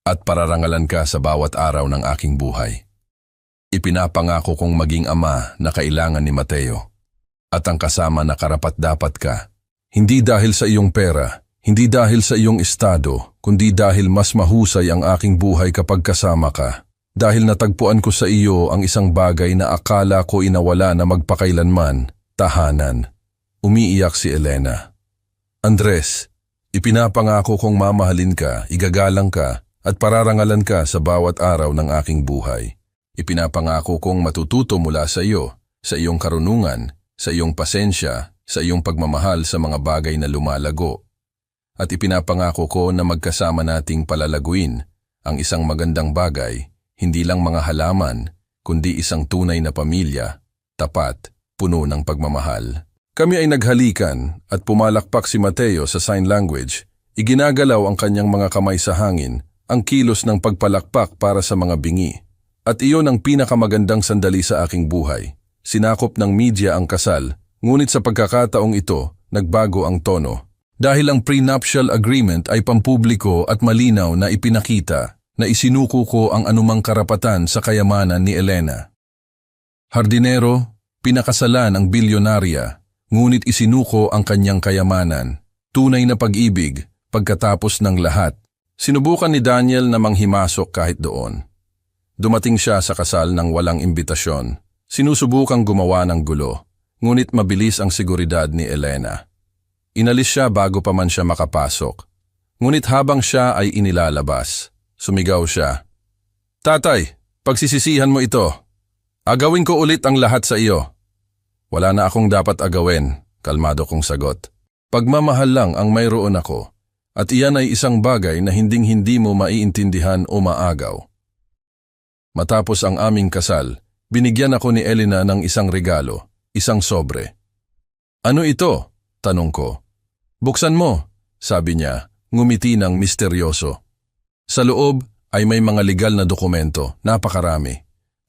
at pararangalan ka sa bawat araw ng aking buhay. Ipinapangako kong maging ama na kailangan ni Mateo, at ang kasama na karapat-dapat ka. Hindi dahil sa iyong pera, hindi dahil sa iyong estado, kundi dahil mas mahusay ang aking buhay kapag kasama ka. Dahil natagpuan ko sa iyo ang isang bagay na akala ko inawala na magpakailanman, tahanan. Umiiyak si Elena. Andres, ipinapangako kong mamahalin ka, igagalang ka, at pararangalan ka sa bawat araw ng aking buhay. Ipinapangako kong matututo mula sa iyo, sa iyong karunungan, sa iyong pasensya, sa iyong pagmamahal sa mga bagay na lumalago. At ipinapangako ko na magkasama nating palalaguin ang isang magandang bagay, hindi lang mga halaman, kundi isang tunay na pamilya, tapat, puno ng pagmamahal. Kami ay naghalikan at pumalakpak si Mateo sa sign language. Iginagalaw ang kanyang mga kamay sa hangin, ang kilos ng pagpalakpak para sa mga bingi. At iyon ang pinakamagandang sandali sa aking buhay. Sinakop ng media ang kasal, ngunit sa pagkakataong ito, nagbago ang tono. Dahil ang prenuptial agreement ay pampubliko at malinaw na ipinakita na isinuko ko ang anumang karapatan sa kayamanan ni Elena. Hardinero, pinakasalan ang bilyonarya, ngunit isinuko ang kanyang kayamanan. Tunay na pag-ibig, pagkatapos ng lahat. Sinubukan ni Daniel na manghimasok kahit doon. Dumating siya sa kasal ng walang imbitasyon. Sinusubukang gumawa ng gulo, ngunit mabilis ang seguridad ni Elena. Inalis siya bago pa man siya makapasok. Ngunit habang siya ay inilalabas, sumigaw siya. "Tatay, pagsisisihan mo ito. Agawin ko ulit ang lahat sa iyo." "Wala na akong dapat agawin," kalmado kong sagot. "Pagmamahal lang ang mayroon ako, at iyan ay isang bagay na hinding-hindi mo maiintindihan o maagaw." Matapos ang aming kasal, binigyan ako ni Elena ng isang regalo, isang sobre. "Ano ito?" tanong ko. "Buksan mo," sabi niya, ngumiti ng misteryoso. Sa loob ay may mga legal na dokumento, napakarami.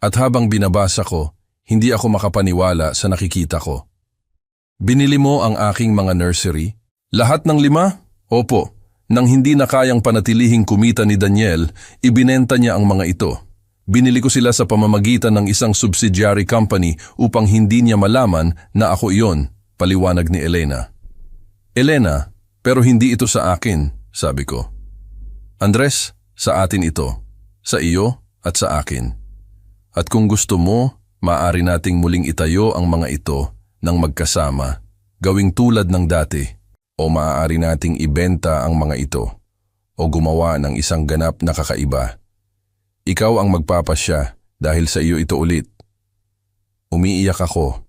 At habang binabasa ko, hindi ako makapaniwala sa nakikita ko. "Binili mo ang aking mga nursery?" "Lahat ng 5? Opo. Nang hindi na kayang panatilihing kumita ni Daniel, ibinenta niya ang mga ito. Binili ko sila sa pamamagitan ng isang subsidiary company upang hindi niya malaman na ako iyon," paliwanag ni Elena. "Elena, pero hindi ito sa akin," sabi ko. "Andres, sa atin ito. Sa iyo at sa akin. At kung gusto mo, maaari nating muling itayo ang mga ito ng magkasama, gawing tulad ng dati, o maaari nating ibenta ang mga ito, o gumawa ng isang ganap na kakaiba. Ikaw ang magpapasya dahil sa iyo ito ulit." Umiiyak ako.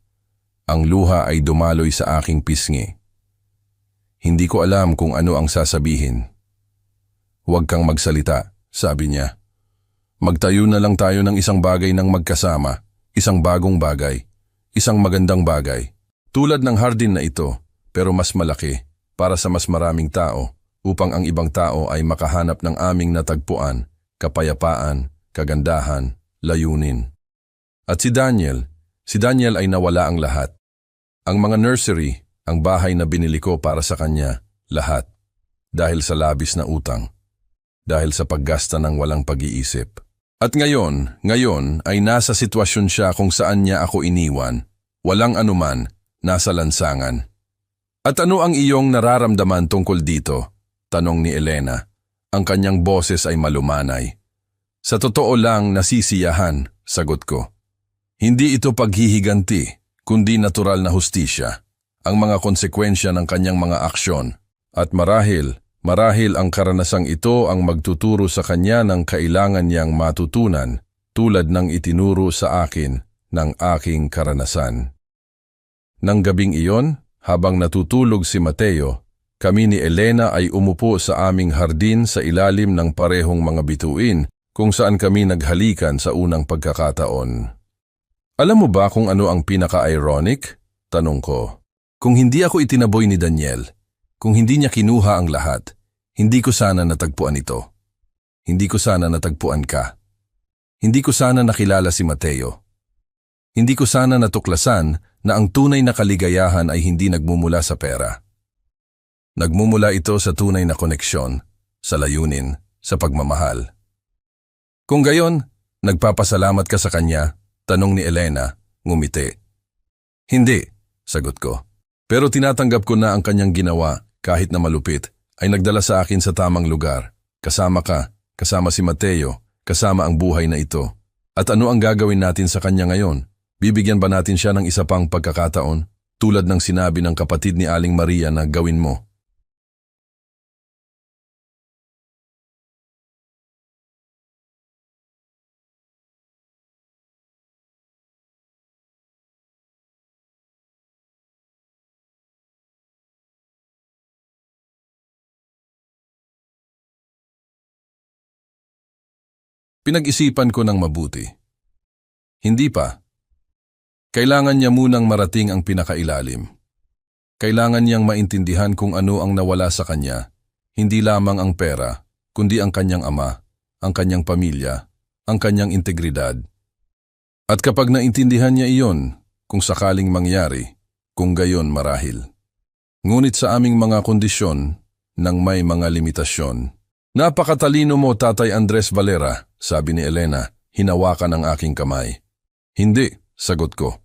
Ang luha ay dumaloy sa aking pisngi. Hindi ko alam kung ano ang sasabihin. "Huwag kang magsalita," sabi niya. "Magtayo na lang tayo ng isang bagay ng magkasama, isang bagong bagay, isang magandang bagay. Tulad ng hardin na ito, pero mas malaki, para sa mas maraming tao, upang ang ibang tao ay makahanap ng aming natagpuan, kapayapaan, kagandahan, layunin." At si Daniel ay nawala ang lahat. Ang mga nursery, ang bahay na binili ko para sa kanya, lahat. Dahil sa labis na utang. Dahil sa paggasta ng walang pag-iisip. At ngayon ay nasa sitwasyon siya kung saan niya ako iniwan. Walang anuman, nasa lansangan. "At ano ang iyong nararamdaman tungkol dito?" tanong ni Elena. Ang kanyang boses ay malumanay. "Sa totoo lang, nasisiyahan," sagot ko. "Hindi ito paghihiganti, kundi natural na hustisya. Ang mga konsekwensya ng kanyang mga aksyon. At marahil ang karanasang ito ang magtuturo sa kanya ng kailangan niyang matutunan tulad ng itinuro sa akin ng aking karanasan." Nang gabing iyon, habang natutulog si Mateo, kami ni Elena ay umupo sa aming hardin sa ilalim ng parehong mga bituin kung saan kami naghalikan sa unang pagkakataon. "Alam mo ba kung ano ang pinaka-ironic?" tanong ko. "Kung hindi ako itinaboy ni Daniel, kung hindi niya kinuha ang lahat, hindi ko sana natagpuan ito. Hindi ko sana natagpuan ka. Hindi ko sana nakilala si Mateo. Hindi ko sana natuklasan na ang tunay na kaligayahan ay hindi nagmumula sa pera. Nagmumula ito sa tunay na koneksyon, sa layunin, sa pagmamahal." "Kung gayon, nagpapasalamat ka sa kanya?" tanong ni Elena, ngumiti. "Hindi," sagot ko. "Pero tinatanggap ko na ang kanyang ginawa, kahit na malupit, ay nagdala sa akin sa tamang lugar. Kasama ka, kasama si Mateo, kasama ang buhay na ito. At ano ang gagawin natin sa kanya ngayon? Bibigyan ba natin siya ng isa pang pagkakataon, tulad ng sinabi ng kapatid ni Aling Maria na gawin mo?" Pinag-isipan ko ng mabuti. Hindi pa. Kailangan niya munang marating ang pinakailalim. Kailangan niyang maintindihan kung ano ang nawala sa kanya, Hindi lamang ang pera, kundi ang kanyang ama, ang kanyang pamilya, ang kanyang integridad. At kapag naintindihan niya iyon, kung sakaling mangyari, kung gayon marahil. Ngunit sa aming mga kondisyon, nang may mga limitasyon. Napakatalino mo, Tatay Andres Valera, sabi ni Elena, hinawakan ang aking kamay. Hindi, sagot ko.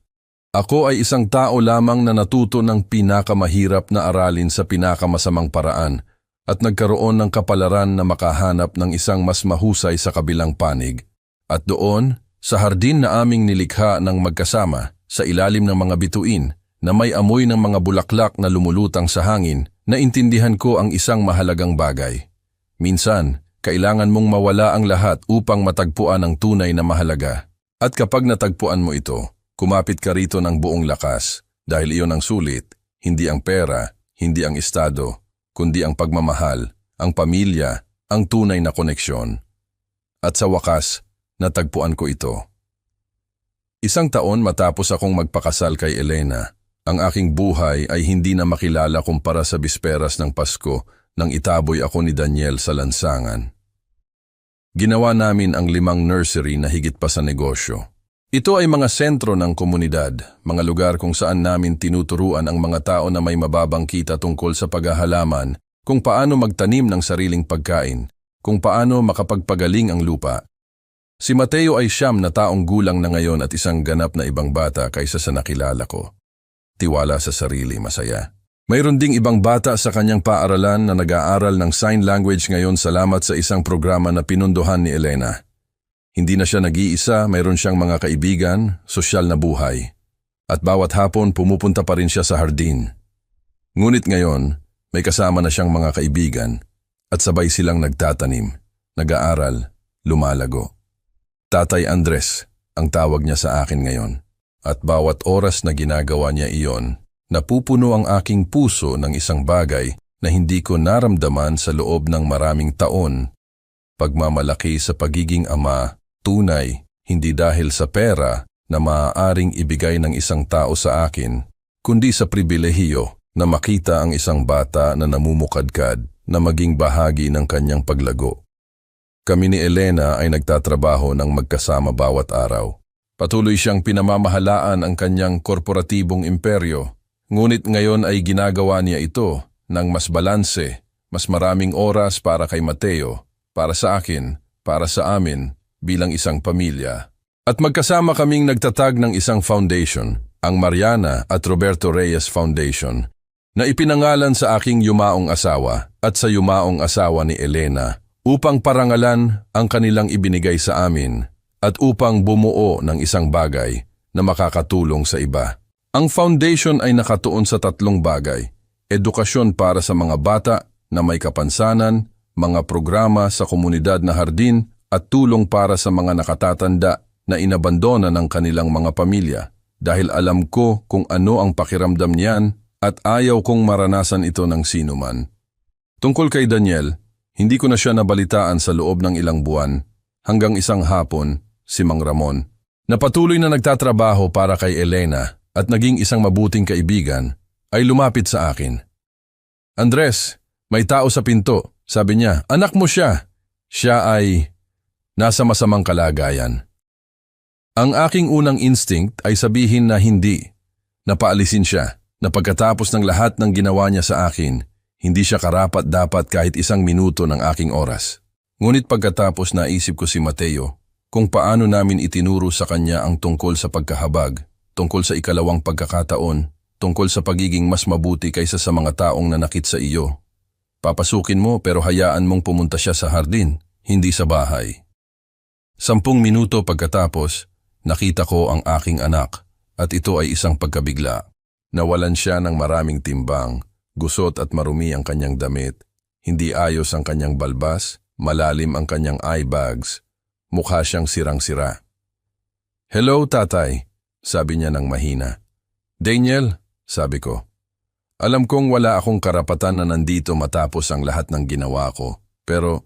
Ako ay isang tao lamang na natuto ng pinakamahirap na aralin sa pinakamasamang paraan at nagkaroon ng kapalaran na makahanap ng isang mas mahusay sa kabilang panig. At doon, sa hardin na aming nilikha ng magkasama, sa ilalim ng mga bituin, na may amoy ng mga bulaklak na lumulutang sa hangin, naintindihan ko ang isang mahalagang bagay. Minsan, kailangan mong mawala ang lahat upang matagpuan ang tunay na mahalaga. At kapag natagpuan mo ito, kumapit ka rito ng buong lakas dahil iyon ang sulit, hindi ang pera, hindi ang estado, kundi ang pagmamahal, ang pamilya, ang tunay na koneksyon. At sa wakas, natagpuan ko ito. Isang taon matapos akong magpakasal kay Elena, ang aking buhay ay hindi na makilala kumpara sa bisperas ng Pasko nang itaboy ako ni Daniel sa lansangan. Ginawa namin ang 5 nursery na higit pa sa negosyo. Ito ay mga sentro ng komunidad, mga lugar kung saan namin tinuturuan ang mga tao na may mababang kita tungkol sa paghahalaman, kung paano magtanim ng sariling pagkain, kung paano makapagpagaling ang lupa. Si Mateo ay 9 na taong gulang na ngayon at isang ganap na ibang bata kaysa sa nakilala ko. Tiwala sa sarili, masaya. Mayroon ding ibang bata sa kanyang paaralan na nag-aaral ng sign language ngayon salamat sa isang programa na pinunduhan ni Elena. Hindi na siya nag-iisa, mayroon siyang mga kaibigan, sosyal na buhay. At bawat hapon pumupunta pa rin siya sa hardin. Ngunit ngayon, may kasama na siyang mga kaibigan at sabay silang nagtatanim, nag-aaral, lumalago. Tatay Andres ang tawag niya sa akin ngayon. At bawat oras na ginagawa niya iyon, napupuno ang aking puso ng isang bagay na hindi ko naramdaman sa loob ng maraming taon. Pagmamalaki sa pagiging ama, tunay, hindi dahil sa pera na maaaring ibigay ng isang tao sa akin, kundi sa pribilehiyo na makita ang isang bata na namumukadkad na maging bahagi ng kanyang paglago. Kami ni Elena ay nagtatrabaho ng magkasama bawat araw. Patuloy siyang pinamamahalaan ang kanyang korporatibong imperyo, ngunit ngayon ay ginagawa niya ito ng mas balanse, mas maraming oras para kay Mateo, para sa akin, para sa amin, bilang isang pamilya. At magkasama kaming nagtatag ng isang foundation, ang Mariana at Roberto Reyes Foundation, na ipinangalan sa aking yumaong asawa at sa yumaong asawa ni Elena upang parangalan ang kanilang ibinigay sa amin at upang bumuo ng isang bagay na makakatulong sa iba. Ang foundation ay nakatuon sa 3 bagay: edukasyon para sa mga bata na may kapansanan, mga programa sa komunidad na hardin at tulong para sa mga nakatatanda na inabandona ng kanilang mga pamilya. Dahil alam ko kung ano ang pakiramdam niyan at ayaw kong maranasan ito ng sinuman. Tungkol kay Daniel, hindi ko na siya nabalitaan sa loob ng ilang buwan hanggang isang hapon, si Mang Ramon, na patuloy na nagtatrabaho para kay Elena at naging isang mabuting kaibigan, ay lumapit sa akin. Andres, may tao sa pinto, sabi niya. Anak mo siya. Siya ay nasa masamang kalagayan. Ang aking unang instinct ay sabihin na hindi, napaalisin siya, na pagkatapos ng lahat ng ginawa niya sa akin, hindi siya karapat-dapat kahit 1 minuto ng aking oras. Ngunit pagkatapos naisip ko si Mateo, kung paano namin itinuro sa kanya ang tungkol sa pagkahabag, tungkol sa ikalawang pagkakataon, tungkol sa pagiging mas mabuti kaysa sa mga taong nanakit sa iyo. Papasukin mo pero hayaan mong pumunta siya sa hardin, hindi sa bahay. 10 minuto pagkatapos, nakita ko ang aking anak at ito ay isang pagkabigla. Nawalan siya ng maraming timbang, gusot at marumi ang kanyang damit, hindi ayos ang kanyang balbas, malalim ang kanyang eye bags, mukha siyang sirang-sira. Hello, tatay, sabi niya ng mahina. Daniel, sabi ko. Alam kong wala akong karapatan na nandito matapos ang lahat ng ginawa ko, pero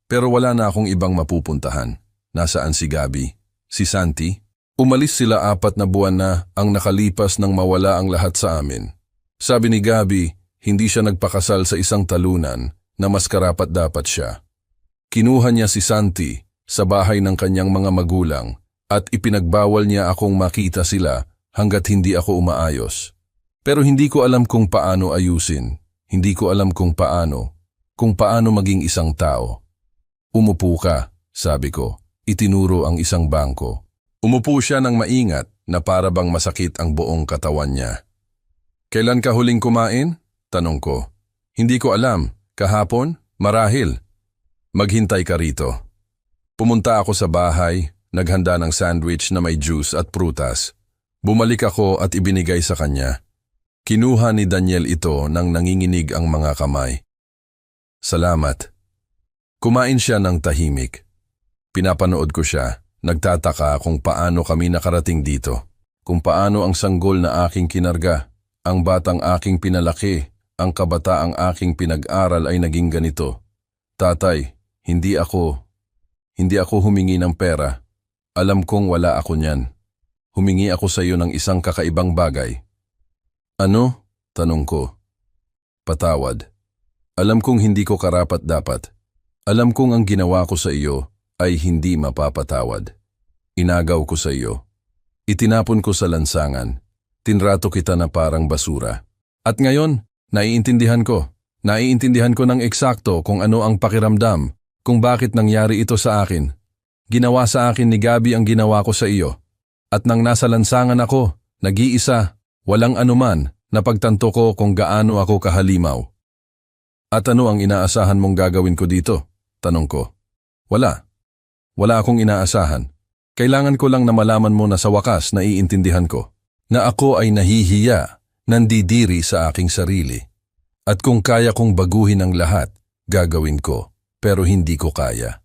wala na akong ibang mapupuntahan. Nasaan si Gabi? Si Santi? Umalis sila 4 na buwan na ang nakalipas nang mawala ang lahat sa amin. Sabi ni Gabi, hindi siya nagpakasal sa isang talunan, na mas karapat-dapat siya. Kinuha niya si Santi sa bahay ng kanyang mga magulang at ipinagbawal niya akong makita sila hanggat hindi ako umaayos. Pero hindi ko alam kung paano ayusin. Hindi ko alam kung paano maging isang tao. Umupo ka, sabi ko. Itinuro ang isang bangko. Umupo siya ng maingat na para bang masakit ang buong katawan niya. Kailan ka huling kumain? Tanong ko. Hindi ko alam. Kahapon? Marahil. Maghintay ka rito. Pumunta ako sa bahay, naghanda ng sandwich na may juice at prutas. Bumalik ako at ibinigay sa kanya. Kinuha ni Daniel ito nang nanginginig ang mga kamay. Salamat. Kumain siya ng tahimik. Pinapanood ko siya, nagtataka kung paano kami nakarating dito. Kung paano ang sanggol na aking kinarga, ang batang aking pinalaki, ang kabataang aking pinag-aral ay naging ganito. Tatay, hindi ako humingi ng pera. Alam kong wala ako niyan. Humingi ako sa iyo ng isang kakaibang bagay. Ano? Tanong ko. Patawad. Alam kong hindi ko karapat-dapat. Alam kong ang ginawa ko sa iyo ay hindi mapapatawad. Inagaw ko sa iyo. Itinapon ko sa lansangan. Tinrato kita na parang basura. At ngayon, naiintindihan ko ng eksakto kung ano ang pakiramdam, kung bakit nangyari ito sa akin. Ginawa sa akin ni Gabi ang ginawa ko sa iyo. At nang nasa lansangan ako, nag-iisa, walang anuman, napagtanto ko kung gaano ako kahalimaw. At ano ang inaasahan mong gagawin ko dito? Tanong ko. Wala. Wala akong inaasahan. Kailangan ko lang na malaman mo na sa wakas naiintindihan ko na ako ay nahihiya, nandidiri sa aking sarili. At kung kaya kong baguhin ang lahat, gagawin ko, pero hindi ko kaya.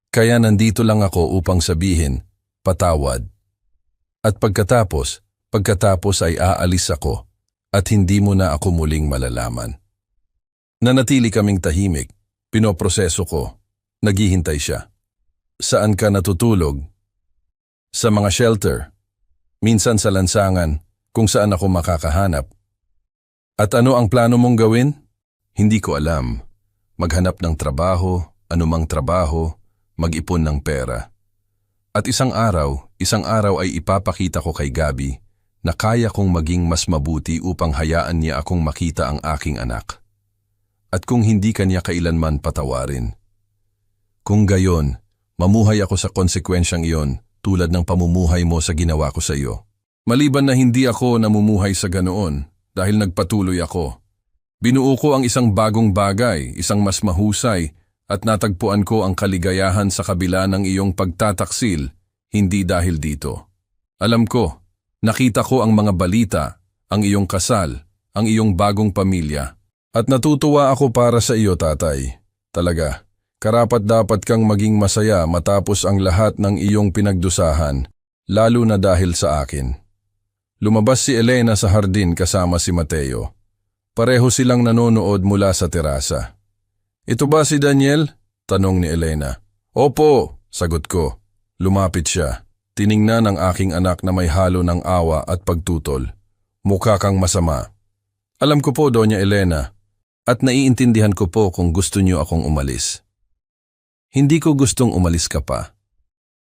Kaya nandito lang ako upang sabihin, patawad. At pagkatapos ay aalis ako at hindi mo na ako muling malalaman. Nanatili kaming tahimik, pinoproseso ko, naghihintay siya. Saan ka natutulog? Sa mga shelter. Minsan sa lansangan, kung saan ako makakahanap. At ano ang plano mong gawin? Hindi ko alam. Maghanap ng trabaho, anumang trabaho, mag-ipon ng pera. At isang araw ay ipapakita ko kay Gabi na kaya kong maging mas mabuti upang hayaan niya akong makita ang aking anak. At kung hindi kanya kailanman patawarin. Kung gayon, mamuhay ako sa konsekwensyang iyon tulad ng pamumuhay mo sa ginawa ko sa iyo. Maliban na hindi ako namumuhay sa ganoon dahil nagpatuloy ako. Binuo ko ang isang bagong bagay, isang mas mahusay at natagpuan ko ang kaligayahan sa kabila ng iyong pagtataksil, hindi dahil dito. Alam ko, nakita ko ang mga balita, ang iyong kasal, ang iyong bagong pamilya. At natutuwa ako para sa iyo, tatay. Talaga. Karapat-dapat kang maging masaya matapos ang lahat ng iyong pinagdusahan, lalo na dahil sa akin. Lumabas si Elena sa hardin kasama si Mateo. Pareho silang nanonood mula sa terasa. Ito ba si Daniel? Tanong ni Elena. Opo, sagot ko. Lumapit siya. Tiningnan ang aking anak na may halo ng awa at pagtutol. Mukha kang masama. Alam ko po, Doña Elena, at naiintindihan ko po kung gusto niyo akong umalis. Hindi ko gustong umalis ka pa.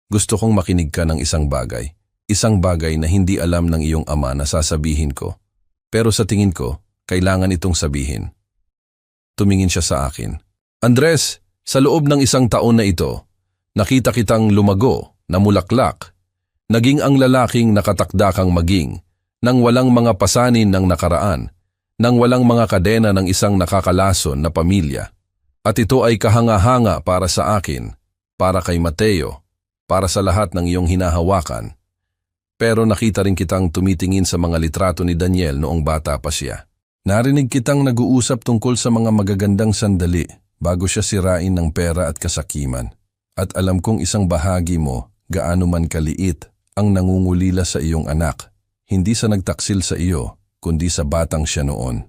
Gusto kong makinig ka ng isang bagay na hindi alam ng iyong ama na sasabihin ko. Pero sa tingin ko, kailangan itong sabihin. Tumingin siya sa akin. Andres, sa loob ng isang taon na ito, nakita kitang lumago, namulaklak, naging ang lalaking nakatakdakang maging, nang walang mga pasanin ng nakaraan, nang walang mga kadena ng isang nakakalason na pamilya. At ito ay kahanga-hanga para sa akin, para kay Mateo, para sa lahat ng iyong hinahawakan. Pero nakita rin kitang tumitingin sa mga litrato ni Daniel noong bata pa siya. Narinig kitang nag-uusap tungkol sa mga magagandang sandali bago siya sirain ng pera at kasakiman. At alam kong isang bahagi mo, gaano man kaliit, ang nangungulila sa iyong anak, hindi sa nagtaksil sa iyo, kundi sa batang siya noon.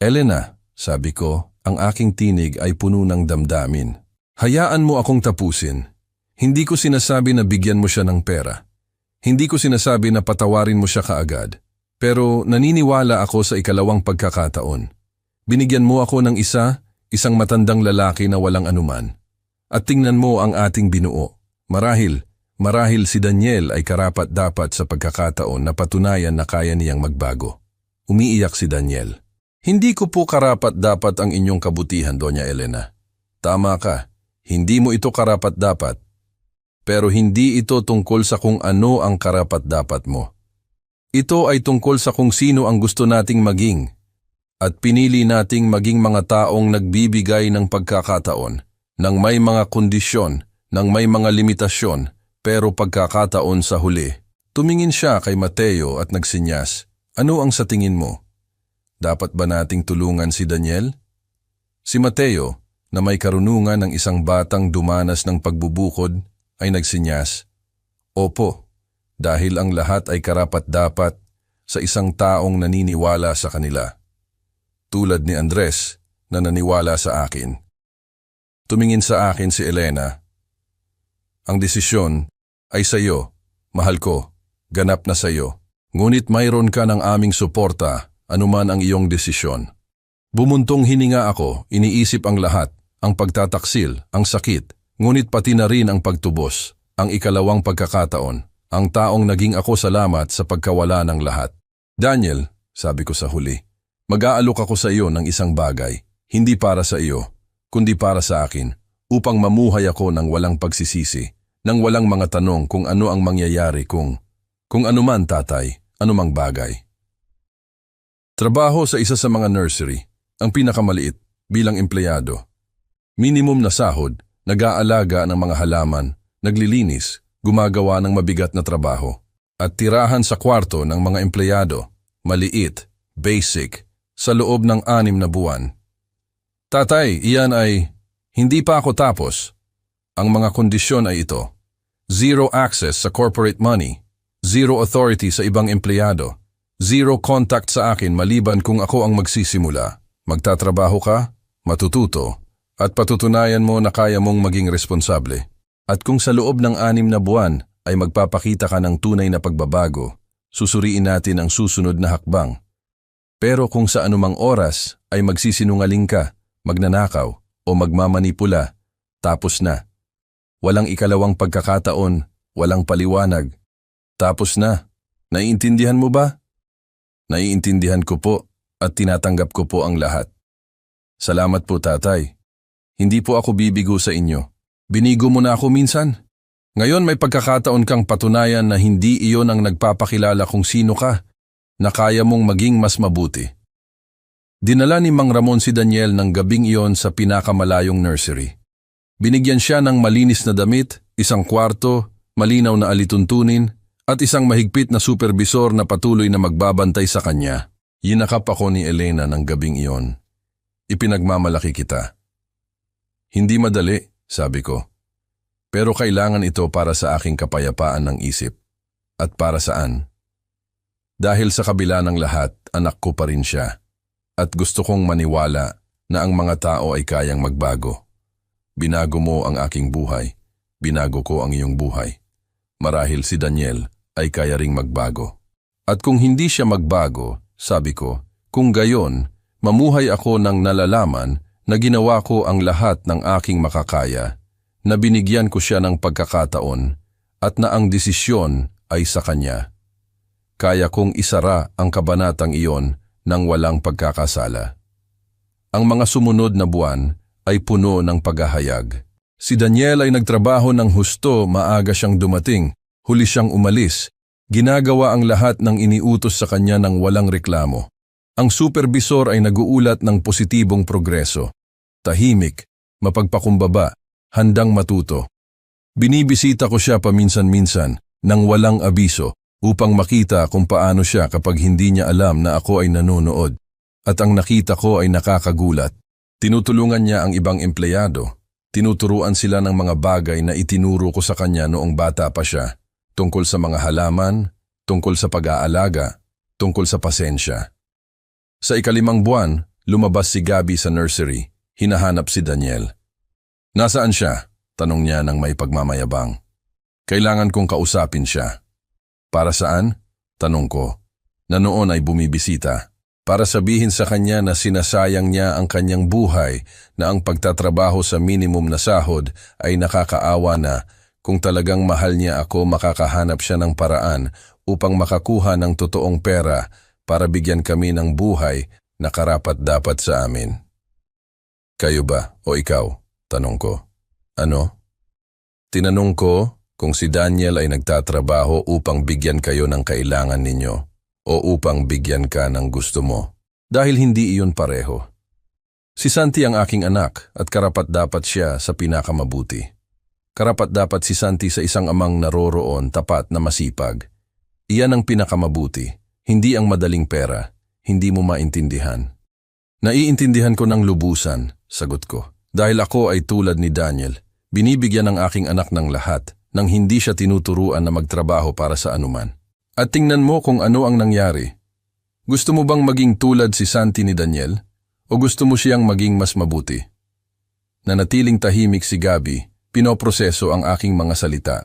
Elena, sabi ko, ang aking tinig ay puno ng damdamin. Hayaan mo akong tapusin. Hindi ko sinasabi na bigyan mo siya ng pera. Hindi ko sinasabi na patawarin mo siya kaagad. Pero naniniwala ako sa ikalawang pagkakataon. Binigyan mo ako ng isa, isang matandang lalaki na walang anuman. At tingnan mo ang ating binuo. Marahil si Daniel ay karapat-dapat sa pagkakataon na patunayan na kaya niyang magbago. Umiiyak si Daniel. Hindi ko po karapat-dapat ang inyong kabutihan, Doña Elena. Tama ka, hindi mo ito karapat-dapat. Pero hindi ito tungkol sa kung ano ang karapat-dapat mo. Ito ay tungkol sa kung sino ang gusto nating maging. At pinili nating maging mga taong nagbibigay ng pagkakataon, ng may mga kondisyon, ng may mga limitasyon, pero pagkakataon sa huli. Tumingin siya kay Mateo at nagsinyas. Ano ang sa tingin mo? Dapat ba nating tulungan si Daniel? Si Mateo, na may karunungan ng isang batang dumanas ng pagbubukod, ay nagsinyas. Opo, dahil ang lahat ay karapat-dapat sa isang taong naniniwala sa kanila. Tulad ni Andres na naniwala sa akin. Tumingin sa akin si Elena. Ang desisyon ay sa iyo, mahal ko, ganap na sa iyo. Ngunit mayroon ka ng aming suporta, anuman ang iyong desisyon. Bumuntong hininga ako, iniisip ang lahat, ang pagtataksil, ang sakit, ngunit pati na rin ang pagtubos, ang ikalawang pagkakataon, ang taong naging ako salamat sa pagkawala ng lahat. Daniel, sabi ko sa huli, mag-aalok ako sa iyo ng isang bagay, hindi para sa iyo, kundi para sa akin, upang mamuhay ako ng walang pagsisisi, ng walang mga tanong kung ano ang mangyayari kung anuman tatay, anumang bagay. Trabaho sa isa sa mga nursery, ang pinakamaliit bilang empleyado. Minimum na sahod, nag-aalaga ng mga halaman, naglilinis, gumagawa ng mabigat na trabaho. At tirahan sa kwarto ng mga empleyado, maliit, basic, sa loob ng 6 na buwan. Tatay, iyan ay, hindi pa ako tapos. Ang mga kondisyon ay ito. 0 access sa corporate money. 0 authority sa ibang empleyado. 0 contact sa akin maliban kung ako ang magsisimula. Magtatrabaho ka, matututo, at patutunayan mo na kaya mong maging responsable. At kung sa loob ng 6 na buwan ay magpapakita ka ng tunay na pagbabago, susuriin natin ang susunod na hakbang. Pero kung sa anumang oras ay magsisinungaling ka, magnanakaw o magmamanipula, tapos na. Walang ikalawang pagkakataon, walang paliwanag. Tapos na. Naiintindihan mo ba? Naiintindihan ko po at tinatanggap ko po ang lahat. Salamat po, tatay. Hindi po ako bibigo sa inyo. Binigo mo na ako minsan. Ngayon may pagkakataon kang patunayan na hindi iyon ang nagpapakilala kung sino ka, na kaya mong maging mas mabuti. Dinala ni Mang Ramon si Daniel ng gabing iyon sa pinakamalayong nursery. Binigyan siya ng malinis na damit, isang kwarto, malinaw na alituntunin, at isang mahigpit na supervisor na patuloy na magbabantay sa kanya. Yinakap ako ni Elena ng gabing iyon. Ipinagmamalaki kita. Hindi madali, sabi ko. Pero kailangan ito para sa aking kapayapaan ng isip. At para saan? Dahil sa kabila ng lahat, anak ko pa rin siya. At gusto kong maniwala na ang mga tao ay kayang magbago. Binago mo ang aking buhay. Binago ko ang iyong buhay. Marahil si Daniel ay kaya ring magbago. At kung hindi siya magbago, sabi ko, kung gayon, mamuhay ako ng nalalaman na ginawa ko ang lahat ng aking makakaya, na binigyan ko siya ng pagkakataon at na ang desisyon ay sa kanya. Kaya kong isara ang kabanatang iyon ng walang pagkakasala. Ang mga sumunod na buwan ay puno ng paghahayag. Si Daniel ay nagtrabaho ng husto, maaga siyang dumating, huli siyang umalis. Ginagawa ang lahat ng iniutos sa kanya ng walang reklamo. Ang supervisor ay naguulat ng positibong progreso. Tahimik, mapagpakumbaba, handang matuto. Binibisita ko siya paminsan-minsan nang walang abiso upang makita kung paano siya kapag hindi niya alam na ako ay nanonood. At ang nakita ko ay nakakagulat. Tinutulungan niya ang ibang empleyado. Tinuturuan sila ng mga bagay na itinuro ko sa kanya noong bata pa siya. Tungkol sa mga halaman, tungkol sa pag-aalaga, tungkol sa pasensya. Sa 5 buwan, lumabas si Gabi sa nursery. Hinahanap si Daniel. Nasaan siya? Tanong niya ng may pagmamayabang. Kailangan kong kausapin siya. Para saan? Tanong ko. Na noon ay bumibisita. para sabihin sa kanya na sinasayang niya ang kanyang buhay, na ang pagtatrabaho sa minimum na sahod ay nakakaawa na. Kung talagang mahal niya ako, makakahanap siya ng paraan upang makakuha ng totoong pera para bigyan kami ng buhay na karapat-dapat sa amin. Kayo ba o ikaw? Tanong ko. Ano? Tinanong ko kung si Daniel ay nagtatrabaho upang bigyan kayo ng kailangan ninyo o upang bigyan ka ng gusto mo, dahil hindi iyon pareho. Si Santi ang aking anak at karapat-dapat siya sa pinakamabuti. Karapat-dapat si Santi sa isang amang naroroon, tapat na masipag. Iyan ang pinakamabuti, hindi ang madaling pera, hindi mo maintindihan. Naiintindihan ko ng lubusan, sagot ko, dahil ako ay tulad ni Daniel. Binibigyan ng aking anak ng lahat nang hindi siya tinuturuan na magtrabaho para sa anuman. At tingnan mo kung ano ang nangyari. Gusto mo bang maging tulad si Santi ni Daniel? O gusto mo siyang maging mas mabuti? Nanatiling tahimik si Gabi, pinoproseso ang aking mga salita.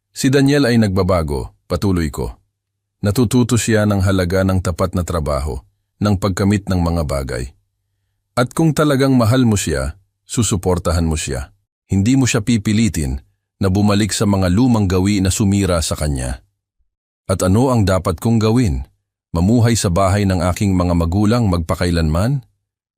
Si Daniel ay nagbabago, patuloy ko. Natututo siya ng halaga ng tapat na trabaho, ng pagkamit ng mga bagay. At kung talagang mahal mo siya, susuportahan mo siya. Hindi mo siya pipilitin na bumalik sa mga lumang gawi na sumira sa kanya. At ano ang dapat kong gawin? Mamuhay sa bahay ng aking mga magulang magpakailanman?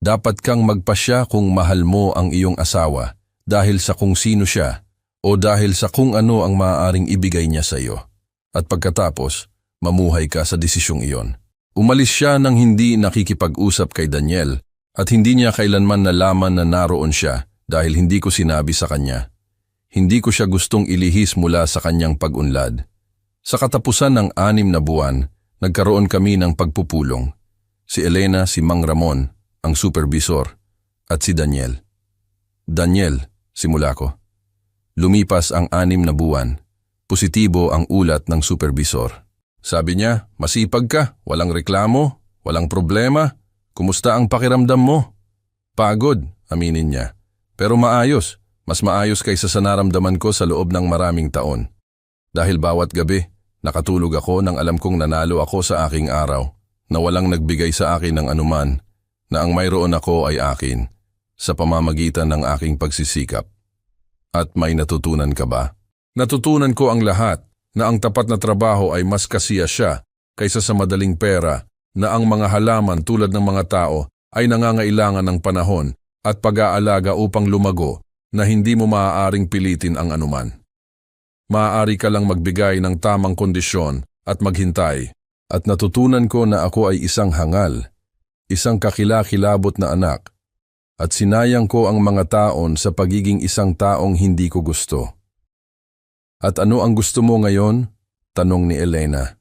Dapat kang magpasya kung mahal mo ang iyong asawa dahil sa kung sino siya o dahil sa kung ano ang maaaring ibigay niya sa iyo. At pagkatapos, mamuhay ka sa desisyong iyon. Umalis siya nang hindi nakikipag-usap kay Daniel at hindi niya kailanman nalaman na naroon siya dahil hindi ko sinabi sa kanya. Hindi ko siya gustong ilihis mula sa kanyang pag-unlad. Sa katapusan ng 6 na buwan, nagkaroon kami ng pagpupulong. Si Elena, si Mang Ramon, ang supervisor, at si Daniel. Daniel, simula ko. Lumipas ang 6 na buwan. Positibo ang ulat ng supervisor. Sabi niya, masipag ka, walang reklamo, walang problema. Kumusta ang pakiramdam mo? Pagod, aminin niya. Pero maayos, mas maayos kaysa sa naramdaman ko sa loob ng maraming taon. Dahil bawat gabi, nakatulog ako nang alam kong nanalo ako sa aking araw, na walang nagbigay sa akin ng anuman, na ang mayroon ako ay akin, sa pamamagitan ng aking pagsisikap. At may natutunan ka ba? Natutunan ko ang lahat, na ang tapat na trabaho ay mas kasiya siya kaysa sa madaling pera, na ang mga halaman tulad ng mga tao ay nangangailangan ng panahon at pag-aalaga upang lumago na hindi mo maaaring pilitin ang anuman. Maaari ka lang magbigay ng tamang kondisyon at maghintay, at natutunan ko na ako ay isang hangal, isang kakilakilabot na anak, at sinayang ko ang mga taon sa pagiging isang taong hindi ko gusto. At ano ang gusto mo ngayon? Tanong ni Elena.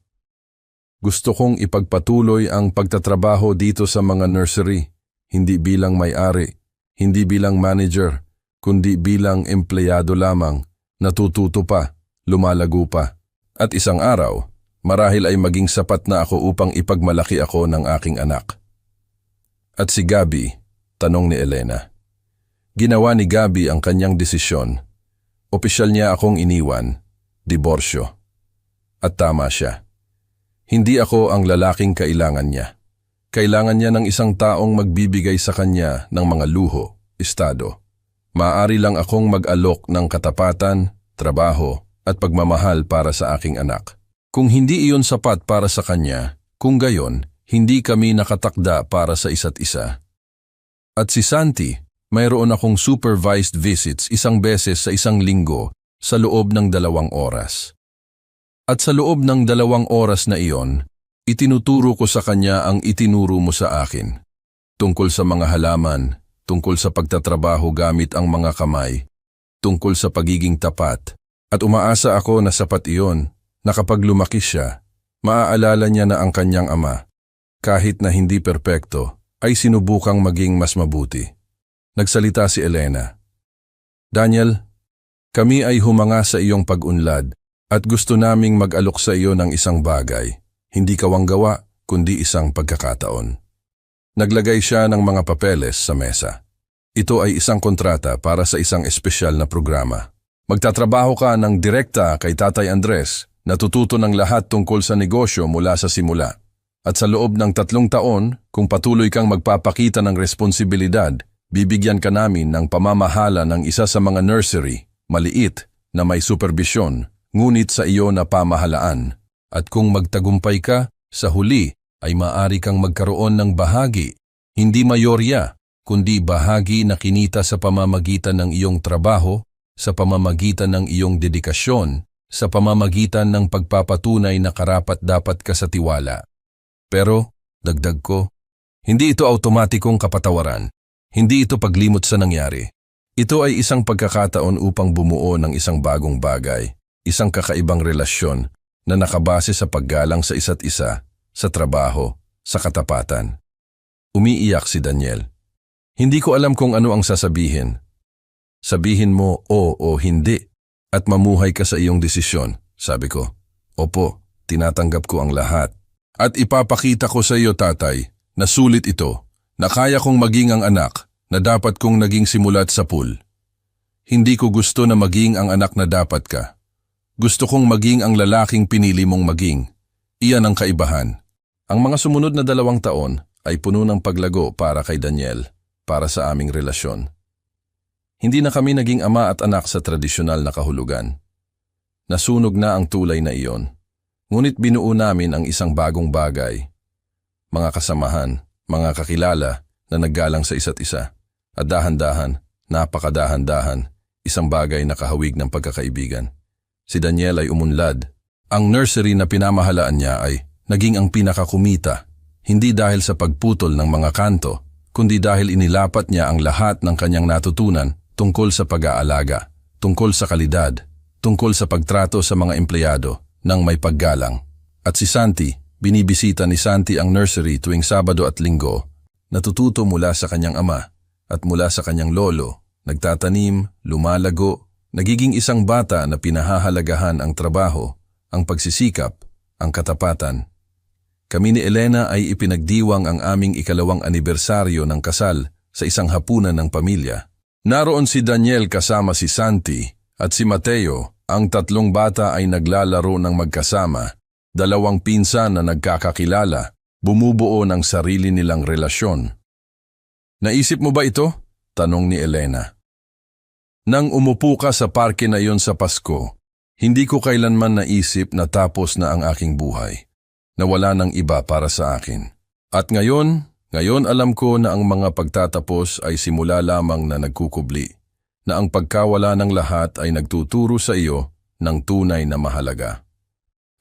Gusto kong ipagpatuloy ang pagtatrabaho dito sa mga nursery, hindi bilang may-ari, hindi bilang manager, kundi bilang empleyado lamang, natututo pa, lumalago pa. At isang araw, marahil ay maging sapat na ako upang ipagmalaki ako ng aking anak. At si Gabi, tanong ni Elena. Ginawa ni Gabi ang kanyang desisyon. Opisyal niya akong iniwan, diborsyo. At tama siya. Hindi ako ang lalaking kailangan niya. Kailangan niya ng isang taong magbibigay sa kanya ng mga luho, estado. Maaari lang akong mag-alok ng katapatan, trabaho, at pagmamahal para sa aking anak. Kung hindi iyon sapat para sa kanya, kung gayon, hindi kami nakatakda para sa isa't isa. At si Santi, mayroon akong supervised visits 1 beses sa 1 linggo sa loob ng 2 oras. At sa loob ng 2 oras na iyon, itinuturo ko sa kanya ang itinuro mo sa akin. Tungkol sa mga halaman, tungkol sa pagtatrabaho gamit ang mga kamay, tungkol sa pagiging tapat. At umaasa ako na sapat iyon, na kapag lumaki siya, maaalala niya na ang kanyang ama, kahit na hindi perpekto, ay sinubukang maging mas mabuti. Nagsalita si Elena. Daniel, kami ay humanga sa iyong pag-unlad at gusto naming mag-alok sa iyo ng isang bagay, hindi kawanggawa, kundi isang pagkakataon. Naglagay siya ng mga papeles sa mesa. Ito ay isang kontrata para sa isang espesyal na programa. Magtatrabaho ka ng direkta kay Tatay Andres, natututo ng lahat tungkol sa negosyo mula sa simula. At sa loob ng 3 taon, kung patuloy kang magpapakita ng responsibilidad, bibigyan ka namin ng pamamahala ng isa sa mga nursery, maliit, na may superbisyon, ngunit sa iyo na pamahalaan. At kung magtagumpay ka, sa huli ay maaari kang magkaroon ng bahagi, hindi mayorya, kundi bahagi na kinita sa pamamagitan ng iyong trabaho, sa pamamagitan ng iyong dedikasyon, sa pamamagitan ng pagpapatunay na karapat-dapat ka sa tiwala. Pero, dagdag ko, hindi ito automatikong kapatawaran. Hindi ito paglimot sa nangyari. Ito ay isang pagkakataon upang bumuo ng isang bagong bagay, isang kakaibang relasyon na nakabase sa paggalang sa isa't isa, sa trabaho, sa katapatan. Umiiyak si Daniel. Hindi ko alam kung ano ang sasabihin. Sabihin mo o hindi at mamuhay ka sa iyong desisyon, sabi ko. Opo, tinatanggap ko ang lahat. At ipapakita ko sa iyo, tatay, na sulit ito, na kaya kong maging ang anak na dapat kong naging simulat sa pool. Hindi ko gusto na maging ang anak na dapat ka. Gusto kong maging ang lalaking pinili mong maging. Iyan ang kaibahan. Ang mga sumunod na 2 taon ay puno ng paglago para kay Daniel, para sa aming relasyon. Hindi na kami naging ama at anak sa tradisyonal na kahulugan. Nasunog na ang tulay na iyon. Ngunit binuo namin ang isang bagong bagay. Mga kasamahan, mga kakilala na naggalang sa isa't isa. At dahan-dahan, napakadahan-dahan, isang bagay na kahawig ng pagkakaibigan. Si Daniel ay umunlad. Ang nursery na pinamahalaan niya ay naging ang pinakakumita, hindi dahil sa pagputol ng mga kanto, kundi dahil inilapat niya ang lahat ng kanyang natutunan tungkol sa pag-aalaga, tungkol sa kalidad, tungkol sa pagtrato sa mga empleyado ng may paggalang. At si Santi, binibisita ni Santi ang nursery tuwing Sabado at Linggo, natututo mula sa kanyang ama at mula sa kanyang lolo, nagtatanim, lumalago, nagiging isang bata na pinahahalagahan ang trabaho, ang pagsisikap, ang katapatan. Kami ni Elena ay ipinagdiwang ang aming 2nd anibersaryo ng kasal sa isang hapunan ng pamilya. Naroon si Daniel kasama si Santi at si Mateo, ang 3 bata ay naglalaro ng magkasama, 2 pinsan na nagkakakilala, bumubuo ng sarili nilang relasyon. Naisip mo ba ito? Tanong ni Elena. Nang umupo ka sa parke na iyon sa Pasko, hindi ko kailanman naisip na tapos na ang aking buhay, na wala ng iba para sa akin. At ngayon alam ko na ang mga pagtatapos ay simula lamang na nagkukubli, na ang pagkawala ng lahat ay nagtuturo sa iyo ng tunay na mahalaga.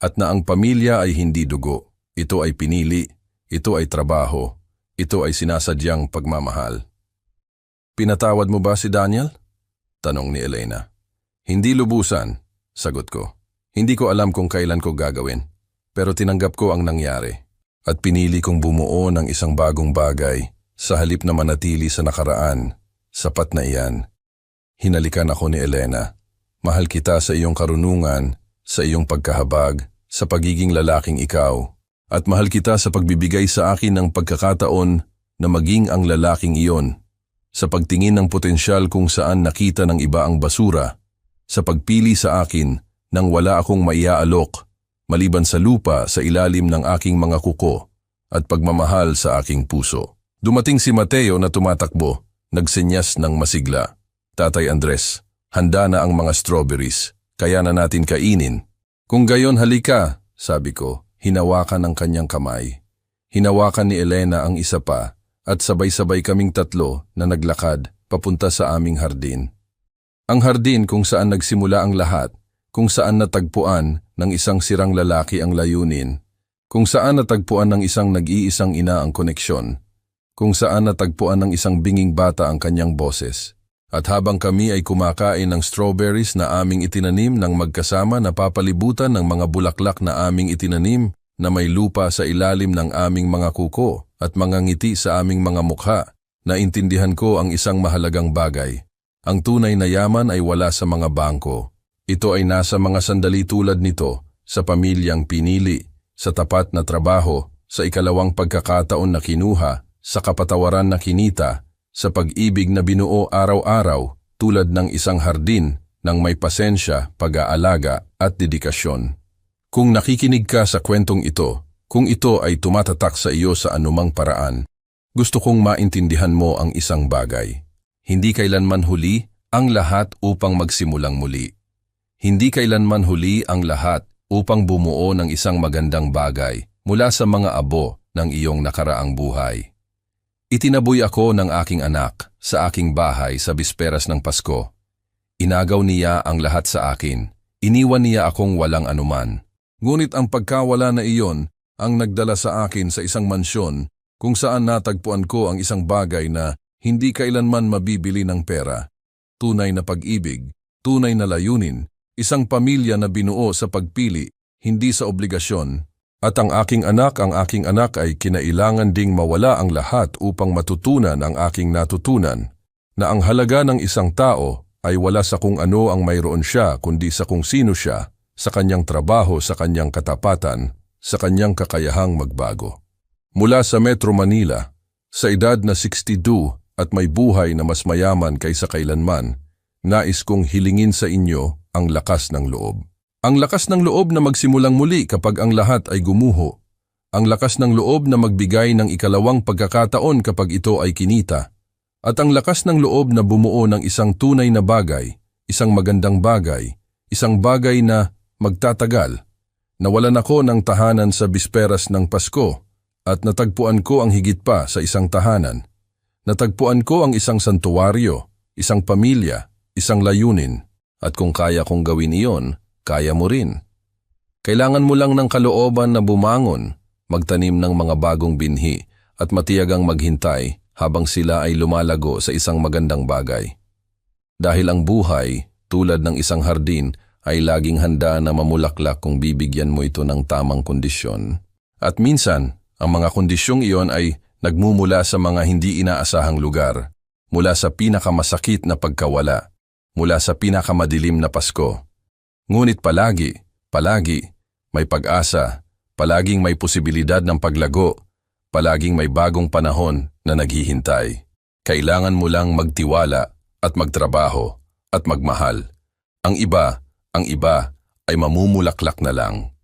At na ang pamilya ay hindi dugo, ito ay pinili, ito ay trabaho, ito ay sinasadyang pagmamahal. Pinatawad mo ba si Daniel? Tanong ni Elena. Hindi lubusan, sagot ko. Hindi ko alam kung kailan ko gagawin, pero tinanggap ko ang nangyari at pinili kong bumuo ng isang bagong bagay sa halip na manatili sa nakaraan. Sapat na iyan. Hinalikan ako ni Elena. Mahal kita sa iyong karunungan, sa iyong pagkahabag, sa pagiging lalaking ikaw, at mahal kita sa pagbibigay sa akin ng pagkakataon na maging ang lalaking iyon, sa pagtingin ng potensyal kung saan nakita ng iba ang basura, sa pagpili sa akin nang wala akong maiaalok, maliban sa lupa sa ilalim ng aking mga kuko at pagmamahal sa aking puso. Dumating si Mateo na tumatakbo, nagsenyas ng masigla. Tatay Andres, handa na ang mga strawberries, kaya na natin kainin. Kung gayon halika, sabi ko. Hinawakan ang kanyang kamay. Hinawakan ni Elena ang isa pa at sabay-sabay kaming 3 na naglakad papunta sa aming hardin. Ang hardin kung saan nagsimula ang lahat, kung saan natagpuan ng isang sirang lalaki ang layunin, kung saan natagpuan ng isang nag-iisang ina ang koneksyon, kung saan natagpuan ng isang binging bata ang kanyang boses. At habang kami ay kumakain ng strawberries na aming itinanim ng magkasama na papalibutan ng mga bulaklak na aming itinanim na may lupa sa ilalim ng aming mga kuko at mga ngiti sa aming mga mukha, naintindihan ko ang isang mahalagang bagay. Ang tunay na yaman ay wala sa mga bangko. Ito ay nasa mga sandali tulad nito, sa pamilyang pinili, sa tapat na trabaho, sa 2nd pagkakataon na kinuha, sa kapatawaran na kinita, sa pag-ibig na binuo araw-araw tulad ng isang hardin ng may pasensya, pag-aalaga at dedikasyon. Kung nakikinig ka sa kwentong ito, Kung ito ay tumatatak sa iyo sa anumang paraan, gusto kong maintindihan mo ang isang bagay. Hindi kailanman huli ang lahat upang magsimulang muli. Hindi kailanman huli ang lahat upang bumuo ng isang magandang bagay mula sa mga abo ng iyong nakaraang buhay. Itinaboy ako ng aking anak sa aking bahay sa bisperas ng Pasko. Inagaw niya ang lahat sa akin. Iniwan niya akong walang anuman. Ngunit ang pagkawala na iyon ang nagdala sa akin sa isang mansyon kung saan natagpuan ko ang isang bagay na hindi kailanman mabibili ng pera. Tunay na pag-ibig, tunay na layunin, isang pamilya na binuo sa pagpili, hindi sa obligasyon. At ang aking anak ay kinailangan ding mawala ang lahat upang matutunan ang aking natutunan, na ang halaga ng isang tao ay wala sa kung ano ang mayroon siya kundi sa kung sino siya, sa kanyang trabaho, sa kanyang katapatan, sa kanyang kakayahang magbago. Mula sa Metro Manila, sa edad na 62 at may buhay na mas mayaman kaysa kailanman, nais kong hilingin sa inyo ang lakas ng loob. Ang lakas ng loob na magsimulang muli kapag ang lahat ay gumuho. Ang lakas ng loob na magbigay ng ikalawang pagkakataon kapag ito ay kinita. At ang lakas ng loob na bumuo ng isang tunay na bagay, isang magandang bagay, isang bagay na magtatagal. Nawalan ako ng tahanan sa bisperas ng Pasko at natagpuan ko ang higit pa sa isang tahanan. Natagpuan ko ang isang santuwaryo, isang pamilya, isang layunin. At kung kaya kong gawin iyon, kaya mo rin. Kailangan mo lang ng kalooban na bumangon, magtanim ng mga bagong binhi at matiyagang maghintay habang sila ay lumalago sa isang magandang bagay. Dahil ang buhay, tulad ng isang hardin, ay laging handa na mamulaklak kung bibigyan mo ito ng tamang kondisyon. At minsan, ang mga kondisyong iyon ay nagmumula sa mga hindi inaasahang lugar, mula sa pinakamasakit na pagkawala, mula sa pinakamadilim na Pasko. Ngunit palagi, may pag-asa, palaging may posibilidad ng paglago, palaging may bagong panahon na naghihintay. Kailangan mo lang magtiwala at magtrabaho at magmahal. Ang iba ay mamumulaklak na lang.